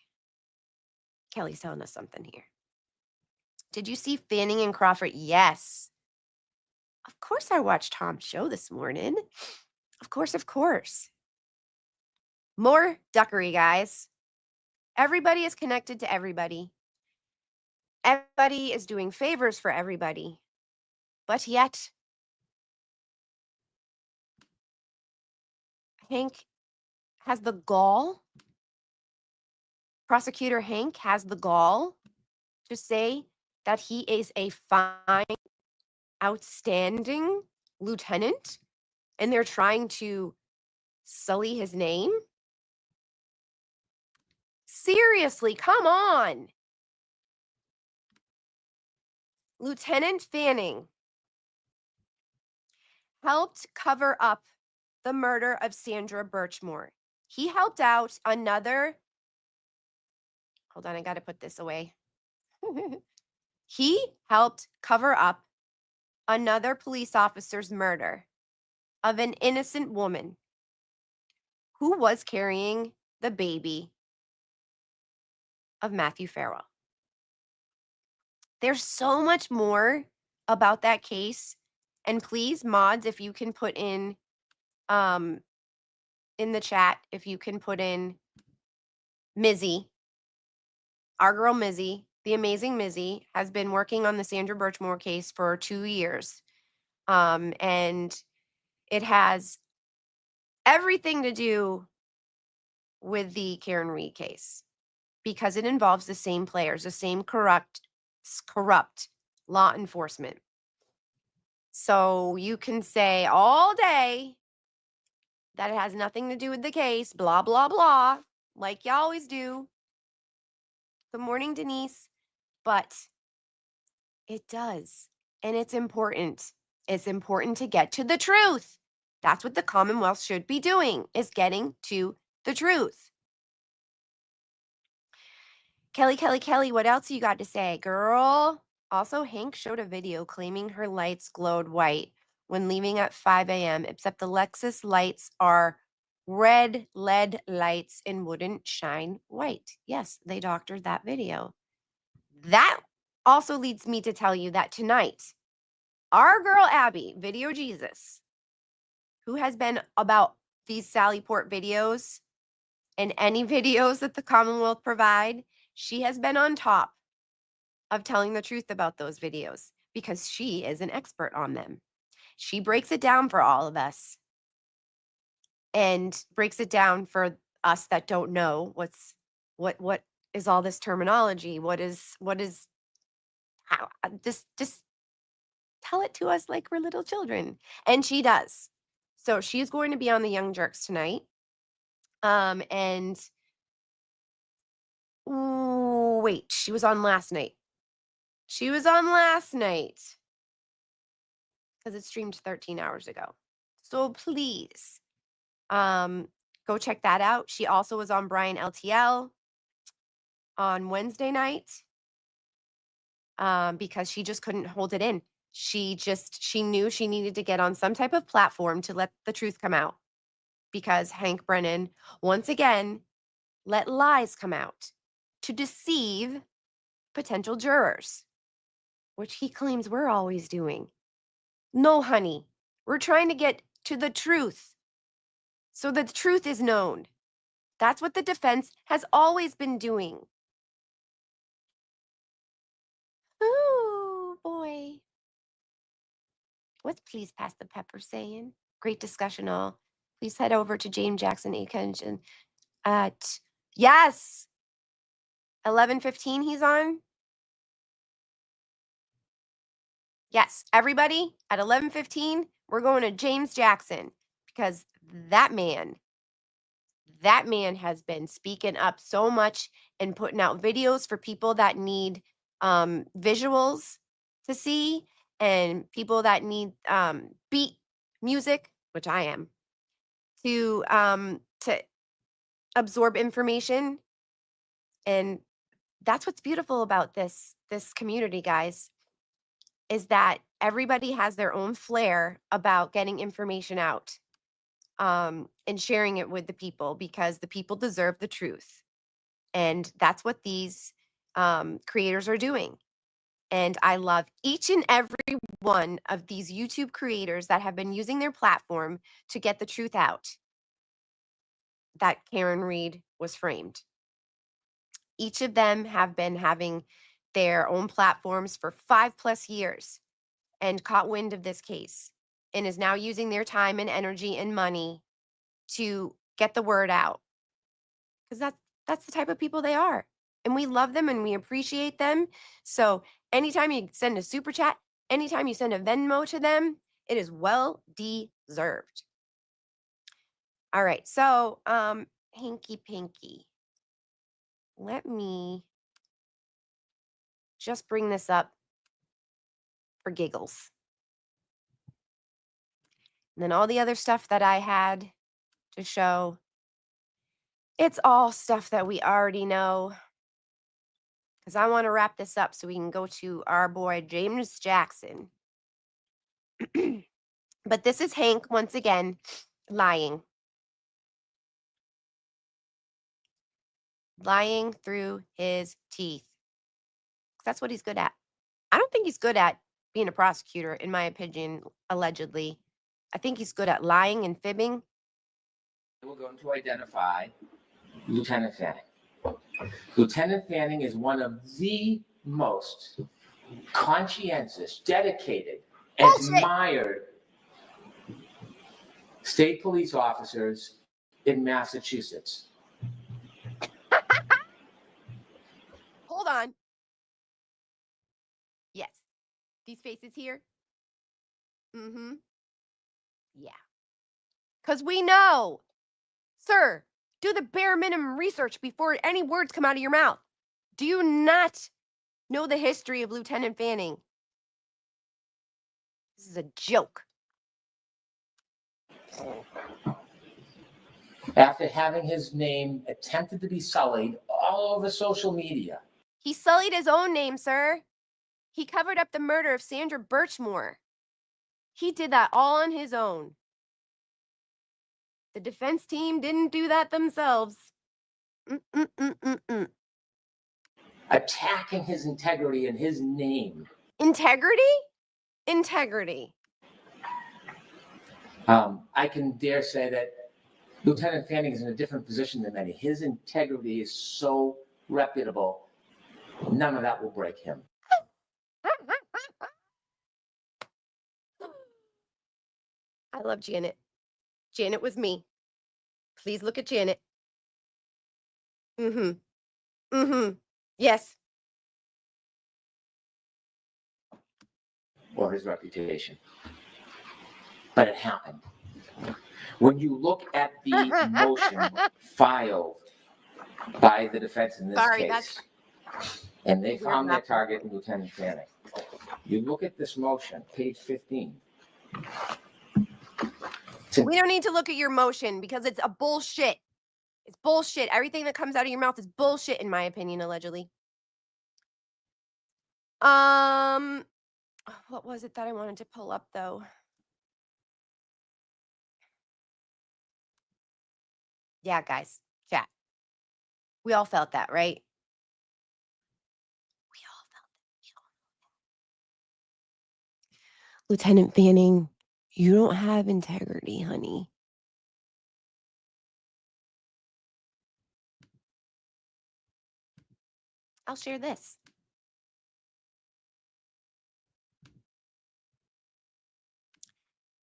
Kelly's telling us something here. Did you see Fanning and Crawford? Yes. Of course I watched Tom's show this morning. Of course. More duckery, guys. Everybody is connected to everybody. Everybody is doing favors for everybody. But yet, Hank has the gall. Prosecutor Hank has the gall to say that he is a fine, outstanding lieutenant, and they're trying to sully his name? Seriously, come on. Lieutenant Fanning helped cover up the murder of Sandra Birchmore. He helped out another... Hold on, I got to put this away. He helped cover up another police officer's murder of an innocent woman who was carrying the baby of Matthew Farwell. There's so much more about that case. And please, mods, if you can put in the chat, if you can put in Mizzy, our girl Mizzy, the amazing Mizzy, has been working on the Sandra Birchmore case for 2 years. And it has everything to do with the Karen Reed case because it involves the same players, the same corrupt law enforcement. So you can say all day that it has nothing to do with the case, blah, blah, blah, like you always do. Good morning, Denise. But it does. And it's important. It's important to get to the truth. That's what the Commonwealth should be doing, is getting to the truth. Kelly, what else you got to say, girl? Also, Hank showed a video claiming her lights glowed white when leaving at 5 a.m., except the Lexus lights are red LED lights and wouldn't shine white. Yes, they doctored that video. That also leads me to tell you that tonight, our girl Abby, Video Jesus, who has been about these Sally Port videos and any videos that the Commonwealth provide, she has been on top of telling the truth about those videos because she is an expert on them. She breaks it down for all of us and breaks it down for us that don't know what is all this terminology, what is how, just tell it to us like we're little children. And she does. So she's going to be on the Young Jerks tonight. And wait, she was on last night. She was on last night because it streamed 13 hours ago. So please go check that out. She also was on Brian LTL on Wednesday night because she just couldn't hold it in. She knew she needed to get on some type of platform to let the truth come out because Hank Brennan, once again, let lies come out to deceive potential jurors, which he claims we're always doing. No, honey, we're trying to get to the truth so that the truth is known. That's what the defense has always been doing. Ooh, boy. What's Please Pass the Pepper saying? Great discussion all. Please head over to James Jackson Akension at, yes, 11:15 he's on. Yes, everybody at 11:15, we're going to James Jackson because that man has been speaking up so much and putting out videos for people that need visuals to see and people that need beat music, which I am, to absorb information. And that's what's beautiful about this community, guys, is that everybody has their own flair about getting information out and sharing it with the people because the people deserve the truth. And that's what these creators are doing. And I love each and every one of these YouTube creators that have been using their platform to get the truth out that Karen Reed was framed. Each of them have been having their own platforms for 5+ years and caught wind of this case and is now using their time and energy and money to get the word out. Because that's the type of people they are. And we love them and we appreciate them. So anytime you send a super chat, anytime you send a Venmo to them, it is well deserved. All right. So Hanky Pinky. Let me just bring this up for giggles. And then all the other stuff that I had to show, it's all stuff that we already know. Because I want to wrap this up so we can go to our boy, James Jackson. But this is Hank, once again, lying. Lying through his teeth. That's what he's good at. I don't think he's good at being a prosecutor, in my opinion, allegedly. I think he's good at lying and fibbing. We're going to identify Lieutenant Fanning. Lieutenant Fanning is one of the most conscientious, dedicated, admired state police officers in Massachusetts. Hold on. Yes. These faces here. Mm-hmm. Yeah. Because we know. Sir, do the bare minimum research before any words come out of your mouth. Do you not know the history of Lieutenant Fanning? This is a joke. After having his name attempted to be sullied all over social media. He sullied his own name, sir. He covered up the murder of Sandra Birchmore. He did that all on his own. The defense team didn't do that themselves. Attacking his integrity and his name. Integrity? Integrity. I can dare say that Lieutenant Fanning is in a different position than many. His integrity is so reputable, none of that will break him. I love Janet. Janet was me. Please look at Janet. Yes. Or his reputation. But it happened. When you look at the motion filed by the defense in this Sorry, case, and they Weird found their enough. target in Lieutenant Fanning, you look at this motion, page 15. We don't need to look at your motion because it's a bullshit. It's bullshit. Everything that comes out of your mouth is bullshit, in my opinion, allegedly. What was it that I wanted to pull up, though? Yeah, guys, chat. We all felt that, right? We all felt that. Lieutenant Fanning, you don't have integrity, honey. I'll share this.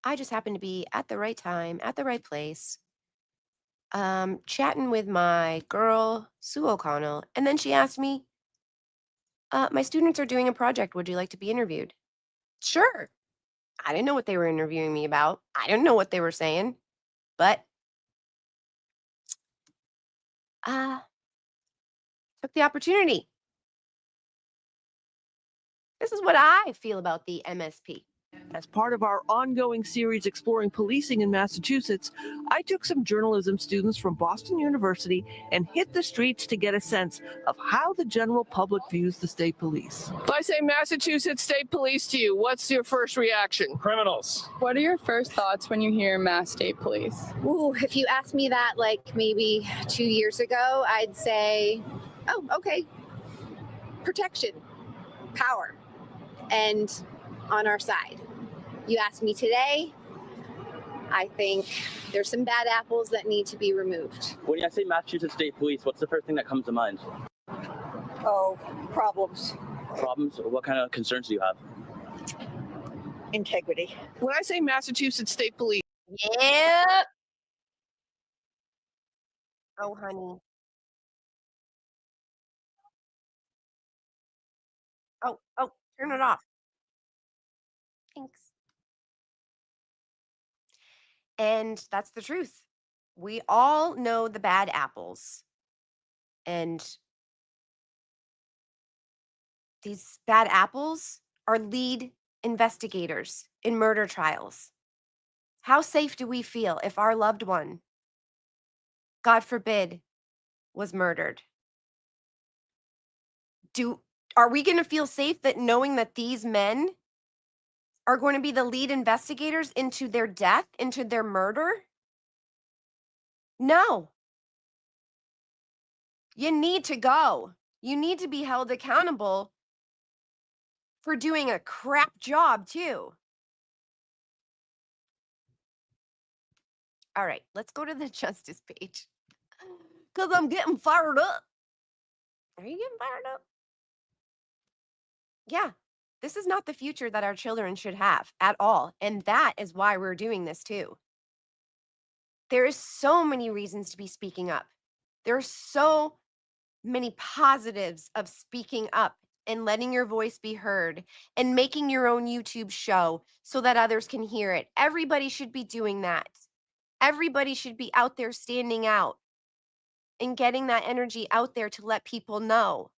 I just happened to be at the right time, at the right place, chatting with my girl, Sue O'Connell, and then she asked me, my students are doing a project. Would you like to be interviewed? Sure. I didn't know what they were interviewing me about. I didn't know what they were saying, but took the opportunity. This is what I feel about the MSP. As part of our ongoing series exploring policing in Massachusetts, I took some journalism students from Boston University and hit the streets to get a sense of how the general public views the state police. If I say Massachusetts State Police to you, what's your first reaction? Criminals. What are your first thoughts when you hear Mass State Police? Ooh, if you asked me that like maybe 2 years ago, I'd say, oh, okay. Protection, power, and on our side. You ask me today, I think there's some bad apples that need to be removed. When I say Massachusetts State Police, what's the first thing that comes to mind? Oh, problems. Problems? What kind of concerns do you have? Integrity. When I say Massachusetts State Police. Yeah. Oh, honey. Oh, turn it off. Thanks. And that's the truth. We all know the bad apples. And these bad apples are lead investigators in murder trials. How safe do we feel if our loved one, God forbid, was murdered? Are we going to feel safe that knowing that these men are going to be the lead investigators into their death, into their murder? No. You need to go. You need to be held accountable for doing a crap job, too. All right, let's go to the justice page. Because I'm getting fired up. Are you getting fired up? Yeah. This is not the future that our children should have at all. And that is why we're doing this too. There is so many reasons to be speaking up. There are so many positives of speaking up and letting your voice be heard and making your own YouTube show so that others can hear it. Everybody should be doing that. Everybody should be out there standing out and getting that energy out there to let people know.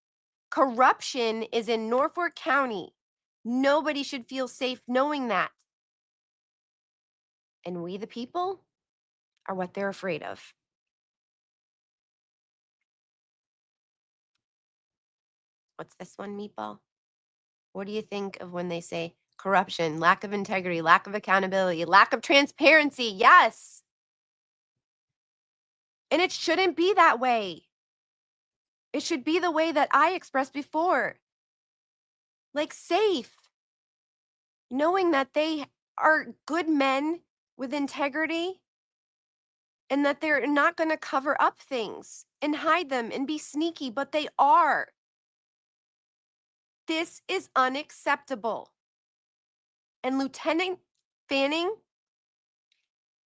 Corruption is in Norfolk County. Nobody should feel safe knowing that. And we, the people, are what they're afraid of. What's this one, Meatball? What do you think of when they say corruption, lack of integrity, lack of accountability, lack of transparency? Yes. And it shouldn't be that way. It should be the way that I expressed before. Like safe. Knowing that they are good men with integrity and that they're not going to cover up things and hide them and be sneaky, but they are. This is unacceptable. And Lieutenant Fanning,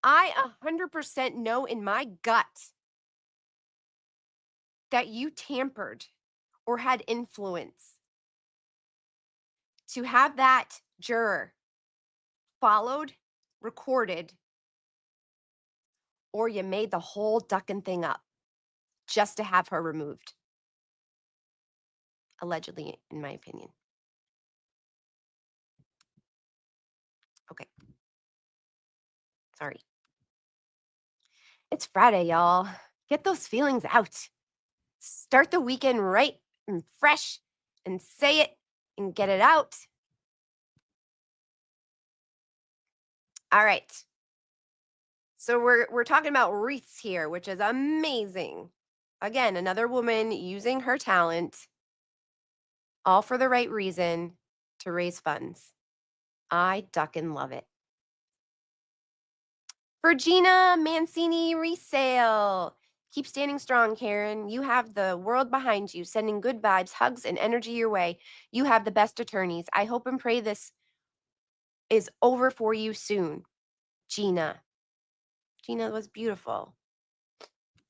I 100% know in my gut that you tampered or had influence to have that juror followed, recorded, or you made the whole ducking thing up just to have her removed. Allegedly, in my opinion. Okay. Sorry. It's Friday, y'all. Get those feelings out. Start the weekend right and fresh and say it and get it out. All right. So we're talking about wreaths here, which is amazing. Again, another woman using her talent, all for the right reason, to raise funds. I duckin' love it. Virginia Mancini resale. Keep standing strong, Karen. You have the world behind you, sending good vibes, hugs, and energy your way. You have the best attorneys. I hope and pray this is over for you soon. Gina. Gina was beautiful.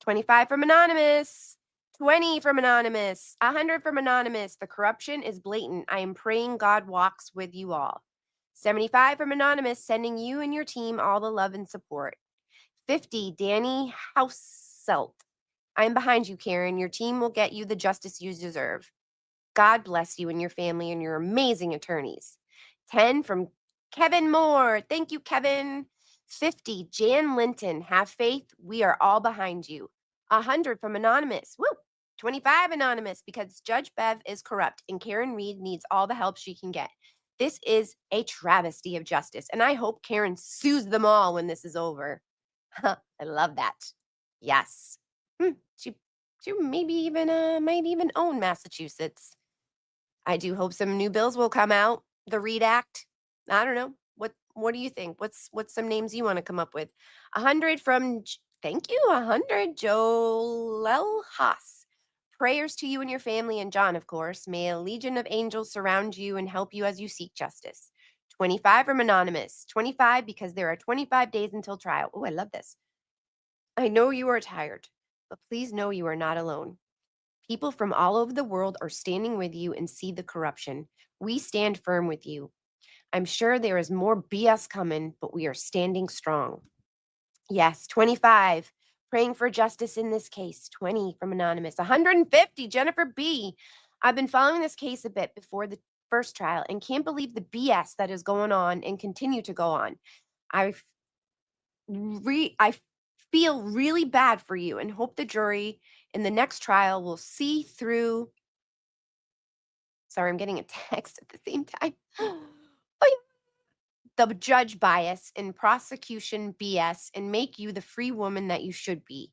25 from Anonymous. 20 from Anonymous. 100 from Anonymous. The corruption is blatant. I am praying God walks with you all. 75 from Anonymous, sending you and your team all the love and support. 50, Danny Houselt. I am behind you, Karen. Your team will get you the justice you deserve. God bless you and your family and your amazing attorneys. 10 from Kevin Moore. Thank you, Kevin. 50, Jan Linton. Have faith. We are all behind you. 100 from Anonymous. Woo! 25 Anonymous, because Judge Bev is corrupt and Karen Reed needs all the help she can get. This is a travesty of justice, and I hope Karen sues them all when this is over. I love that. Yes. She maybe even might even own Massachusetts. I do hope some new bills will come out. The Reed Act. I don't know. What do you think? What's some names you want to come up with? 100 from thank you. 100 Joel Haas. Prayers to you and your family and John, of course. May a legion of angels surround you and help you as you seek justice. 25 from Anonymous. 25 because there are 25 days until trial. Oh, I love this. I know you are tired, but please know you are not alone. People from all over the world are standing with you and see the corruption. We stand firm with you. I'm sure there is more BS coming, but we are standing strong. Yes, 25. Praying for justice in this case. 20 from Anonymous. 150, Jennifer B. I've been following this case a bit before the first trial and can't believe the BS that is going on and continue to go on. I feel really bad for you and hope the jury in the next trial will see through. Sorry, I'm getting a text at the same time. The judge bias and prosecution BS and make you the free woman that you should be.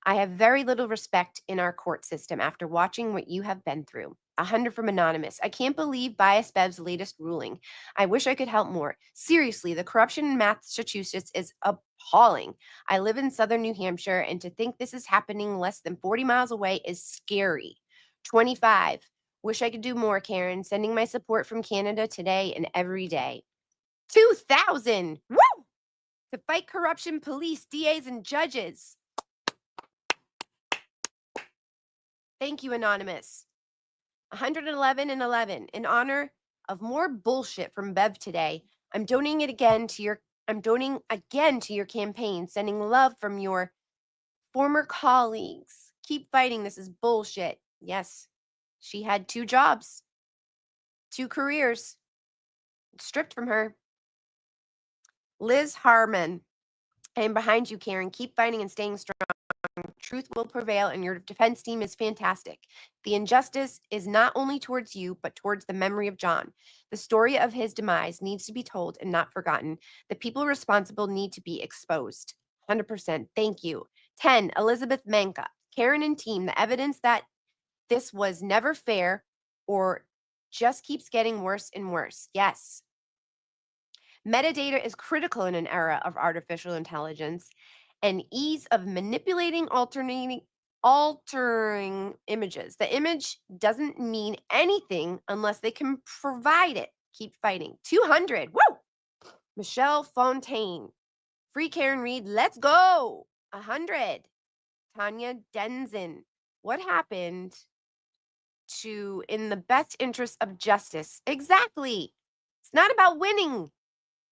I have very little respect in our court system after watching what you have been through. 100 from Anonymous. I can't believe Bias Bev's latest ruling. I wish I could help more. Seriously, the corruption in Massachusetts is appalling. I live in southern New Hampshire, and to think this is happening less than 40 miles away is scary. 25. Wish I could do more, Karen. Sending my support from Canada today and every day. 2,000. Woo! To fight corruption, police, DAs, and judges. Thank you, Anonymous. 111 and 11. In honor of more bullshit from Bev today, I'm donating it again to your I'm donating again to your campaign, sending love from your former colleagues. Keep fighting. This is bullshit. Yes, she had 2 jobs, 2 careers stripped from her. Liz Harmon. I am behind you, Karen. Keep fighting and staying strong. Truth will prevail, and your defense team is fantastic. The injustice is not only towards you, but towards the memory of John. The story of his demise needs to be told and not forgotten. The people responsible need to be exposed. 100%. Thank you. 10. Elizabeth Manka. Karen and team, the evidence that this was never fair or just keeps getting worse and worse. Yes. Metadata is critical in an era of artificial intelligence and ease of manipulating, altering images. The image doesn't mean anything unless they can provide it. Keep fighting. 200. Woo! Michelle Fontaine. Free Karen Reed. Let's go. 100. Tanya Denzin. What happened to in the best interest of justice? Exactly. It's not about winning.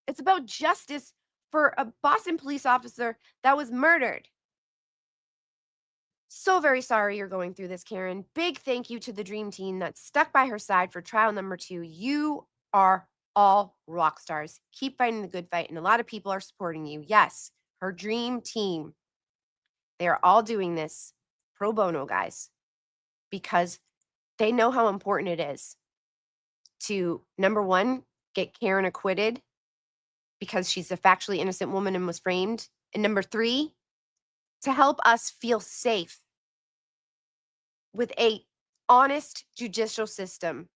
It's about justice for a Boston police officer that was murdered. So very sorry you're going through this, Karen. Big thank you to the dream team that stuck by her side for trial number 2. You are all rock stars. Keep fighting the good fight, and a lot of people are supporting you. Yes, her dream team. They are all doing this pro bono, guys, because they know how important it is to, number 1, get Karen acquitted, because she's a factually innocent woman and was framed. And number 3, to help us feel safe with a honest judicial system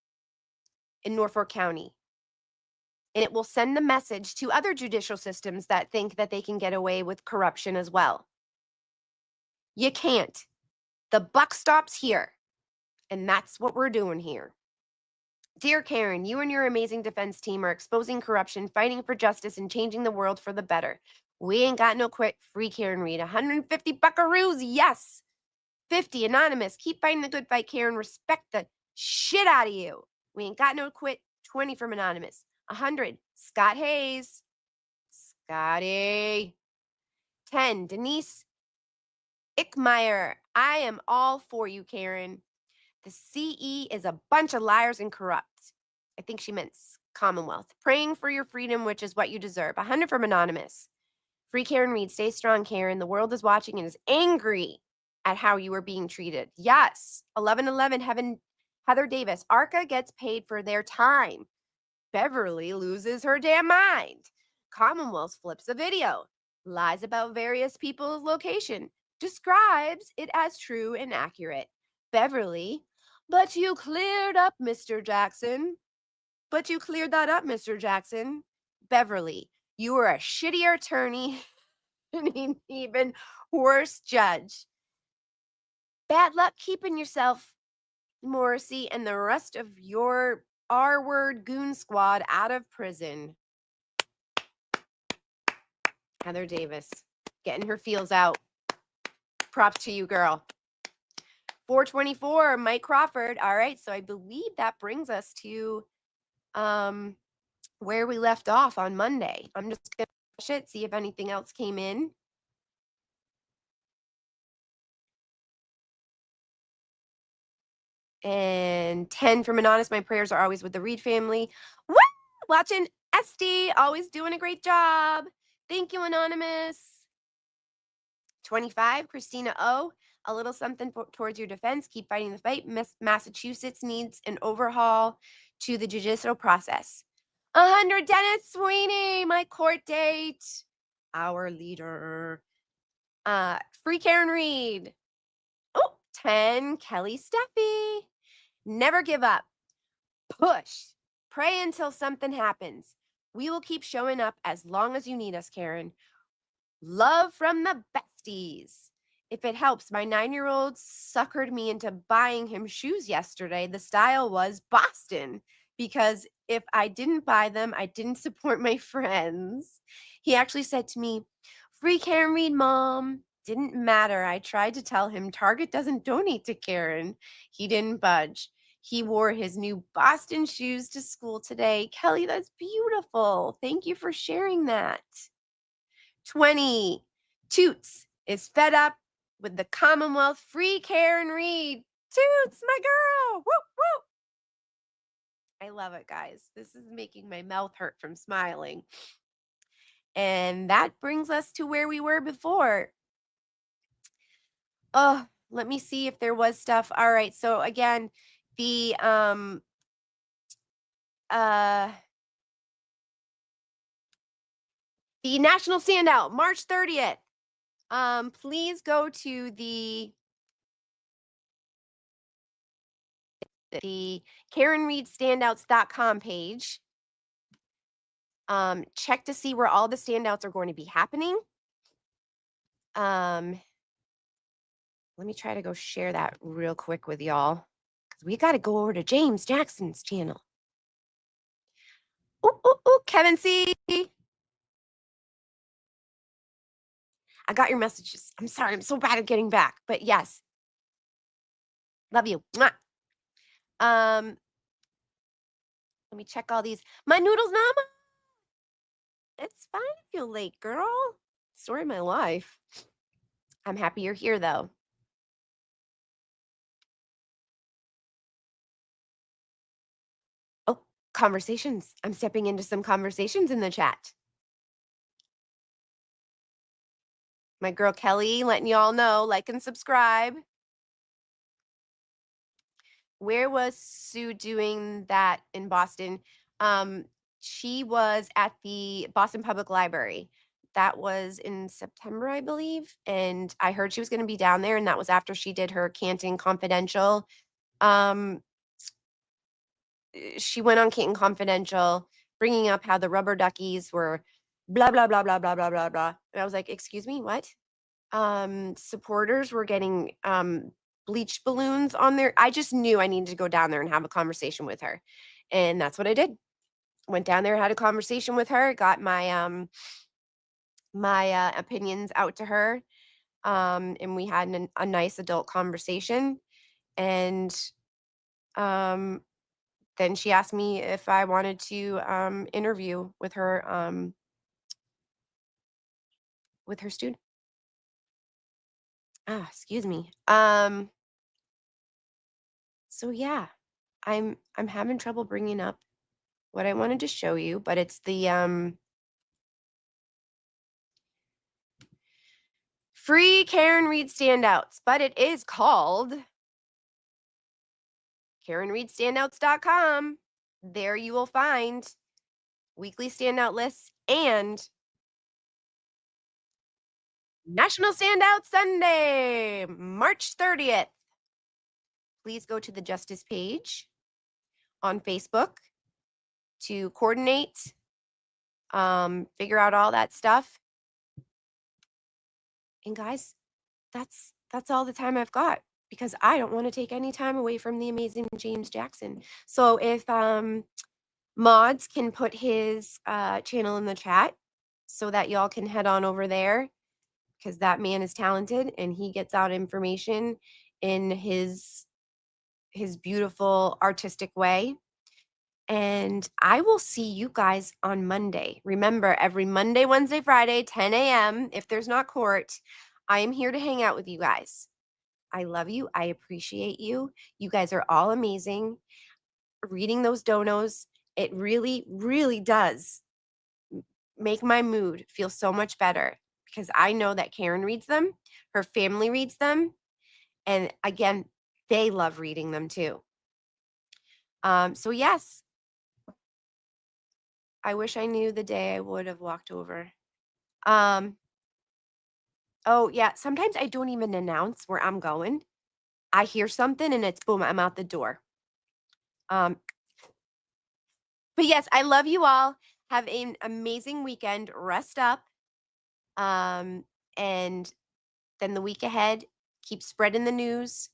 in Norfolk County. And it will send the message to other judicial systems that think that they can get away with corruption as well. You can't. The buck stops here. And that's what we're doing here. Dear Karen, you and your amazing defense team are exposing corruption, fighting for justice, and changing the world for the better. We ain't got no quit. Free Karen Reed. 150 buckaroos. Yes. 50 anonymous. Keep fighting the good fight, Karen. Respect the shit out of you. We ain't got no quit. 20 from anonymous. 100. Scott Hayes. Scotty. 10. Denise Ickmeyer. I am all for you, Karen. The CE is a bunch of liars and corrupt. I think she meant Commonwealth. Praying for your freedom, which is what you deserve. 100 from anonymous. Free Karen Reed. Stay strong, Karen. The world is watching and is angry at how you are being treated. Yes. 1111. Heather Davis. ARCA gets paid for their time. Beverly loses her damn mind. Commonwealth flips a video. Lies about various people's location. Describes it as true and accurate. Beverly. But you cleared up, Mr. Jackson. But you cleared that up, Mr. Jackson. Beverly. You were a shittier attorney and an even worse judge. Bad luck keeping yourself, Morrissey, and the rest of your R-word goon squad out of prison. Heather Davis, getting her feels out. Props to you, girl. 424, Mike Crawford. All right, so I believe that brings us to where we left off on Monday. I'm just going to push it, see if anything else came in. And 10 from Anonymous. My prayers are always with the Reed family. Woo! Watching Esty, always doing a great job. Thank you, Anonymous. 25, Christina O. A little something towards your defense. Keep fighting the fight. Massachusetts needs an overhaul to the judicial process. 100, Dennis Sweeney, my court date. Our leader. Free Karen Reed. Oh, 10, Kelly Steffi. Never give up. Push. Pray until something happens. We will keep showing up as long as you need us, Karen. Love from the besties. If it helps, my 9-year-old suckered me into buying him shoes yesterday. The style was Boston, because if I didn't buy them, I didn't support my friends. He actually said to me, "Free Karen Reed, Mom." Didn't matter. I tried to tell him Target doesn't donate to Karen. He didn't budge. He wore his new Boston shoes to school today. Kelly, that's beautiful. Thank you for sharing that. 20. Toots is fed up with the Commonwealth free Karen Reed. Toots, my girl. Whoop, whoop. I love it, guys. This is making my mouth hurt from smiling. And that brings us to where we were before. Oh, let me see if there was stuff. All right. So again, the national standout, March 30th. Please go to the KarenReedStandouts.com page. Check to see where all the standouts are going to be happening. Let me try to go share that real quick with y'all, because we got to go over to James Jackson's channel. Ooh, Kevin C. I got your messages. I'm sorry. I'm so bad at getting back. But yes. Love you. Mwah. Let me check all these. My noodles, Nama. It's fine if you're late, girl. Story of my life. I'm happy you're here, though. Oh, conversations. I'm stepping into some conversations in the chat. My girl Kelly letting y'all know, like and subscribe. Where was Sue doing that in Boston? She was at the Boston Public Library. That was in September, I believe. And I heard she was going to be down there, and that was after she did her Canton Confidential. She went on Canton Confidential, bringing up how the rubber duckies were blah, blah, blah, blah, blah, blah, blah, blah. And I was like, excuse me, what? Supporters were getting bleach balloons on there. I just knew I needed to go down there and have a conversation with her. And that's what I did. Went down there, had a conversation with her, got my my opinions out to her. And we had a nice adult conversation. And then she asked me if I wanted to interview with her student. Excuse me. So yeah, I'm having trouble bringing up what I wanted to show you, but it's the free Karen Reed standouts, but it is called KarenReedStandouts.com. There you will find weekly standout lists and National Standout Sunday, March 30th. Please go to the Justice page on Facebook to coordinate, figure out all that stuff. And guys, that's all the time I've got, because I don't want to take any time away from the amazing James Jackson. So if Mods can put his channel in the chat so that y'all can head on over there, because that man is talented and he gets out information in his beautiful artistic way. And I will see you guys on Monday. Remember, every Monday, Wednesday, Friday, 10 a.m. if there's not court, I am here to hang out with you guys. I love you. I appreciate you. You guys are all amazing. Reading those donos, it really, really does make my mood feel so much better, because I know that Karen reads them, her family reads them, and again, they love reading them too. So yes, I wish I knew the day I would have walked over. Oh yeah, sometimes I don't even announce where I'm going. I hear something and it's boom, I'm out the door. But yes, I love you all. Have an amazing weekend. Rest up. And then the week ahead, keep spreading the news.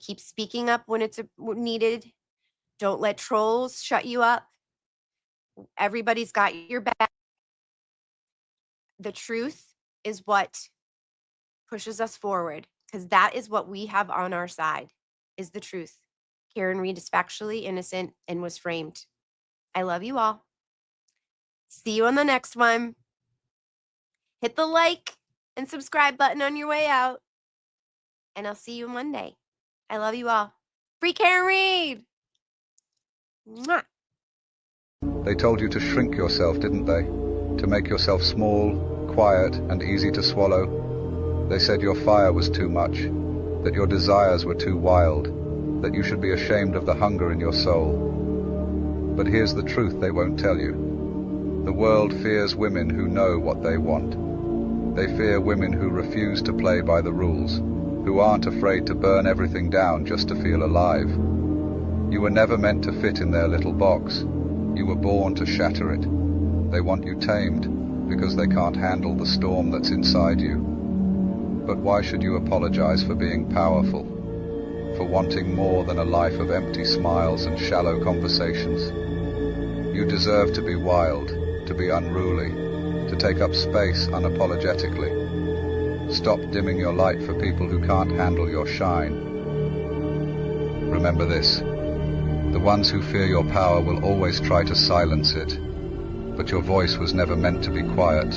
Keep speaking up when it's needed. Don't let trolls shut you up. Everybody's got your back. The truth is what pushes us forward, because that is what we have on our side, is the truth. Karen Reed is factually innocent and was framed. I love you all. See you on the next one. Hit the like and subscribe button on your way out. And I'll see you Monday. I love you all. Free Karen Reed! Mwah. They told you to shrink yourself, didn't they? To make yourself small, quiet, and easy to swallow. They said your fire was too much, that your desires were too wild, that you should be ashamed of the hunger in your soul. But here's the truth they won't tell you. The world fears women who know what they want. They fear women who refuse to play by the rules, who aren't afraid to burn everything down just to feel alive. You were never meant to fit in their little box. You were born to shatter it. They want you tamed because they can't handle the storm that's inside you. But why should you apologize for being powerful? For wanting more than a life of empty smiles and shallow conversations? You deserve to be wild, to be unruly, to take up space unapologetically. Stop dimming your light for people who can't handle your shine. Remember this. The ones who fear your power will always try to silence it, but your voice was never meant to be quiet.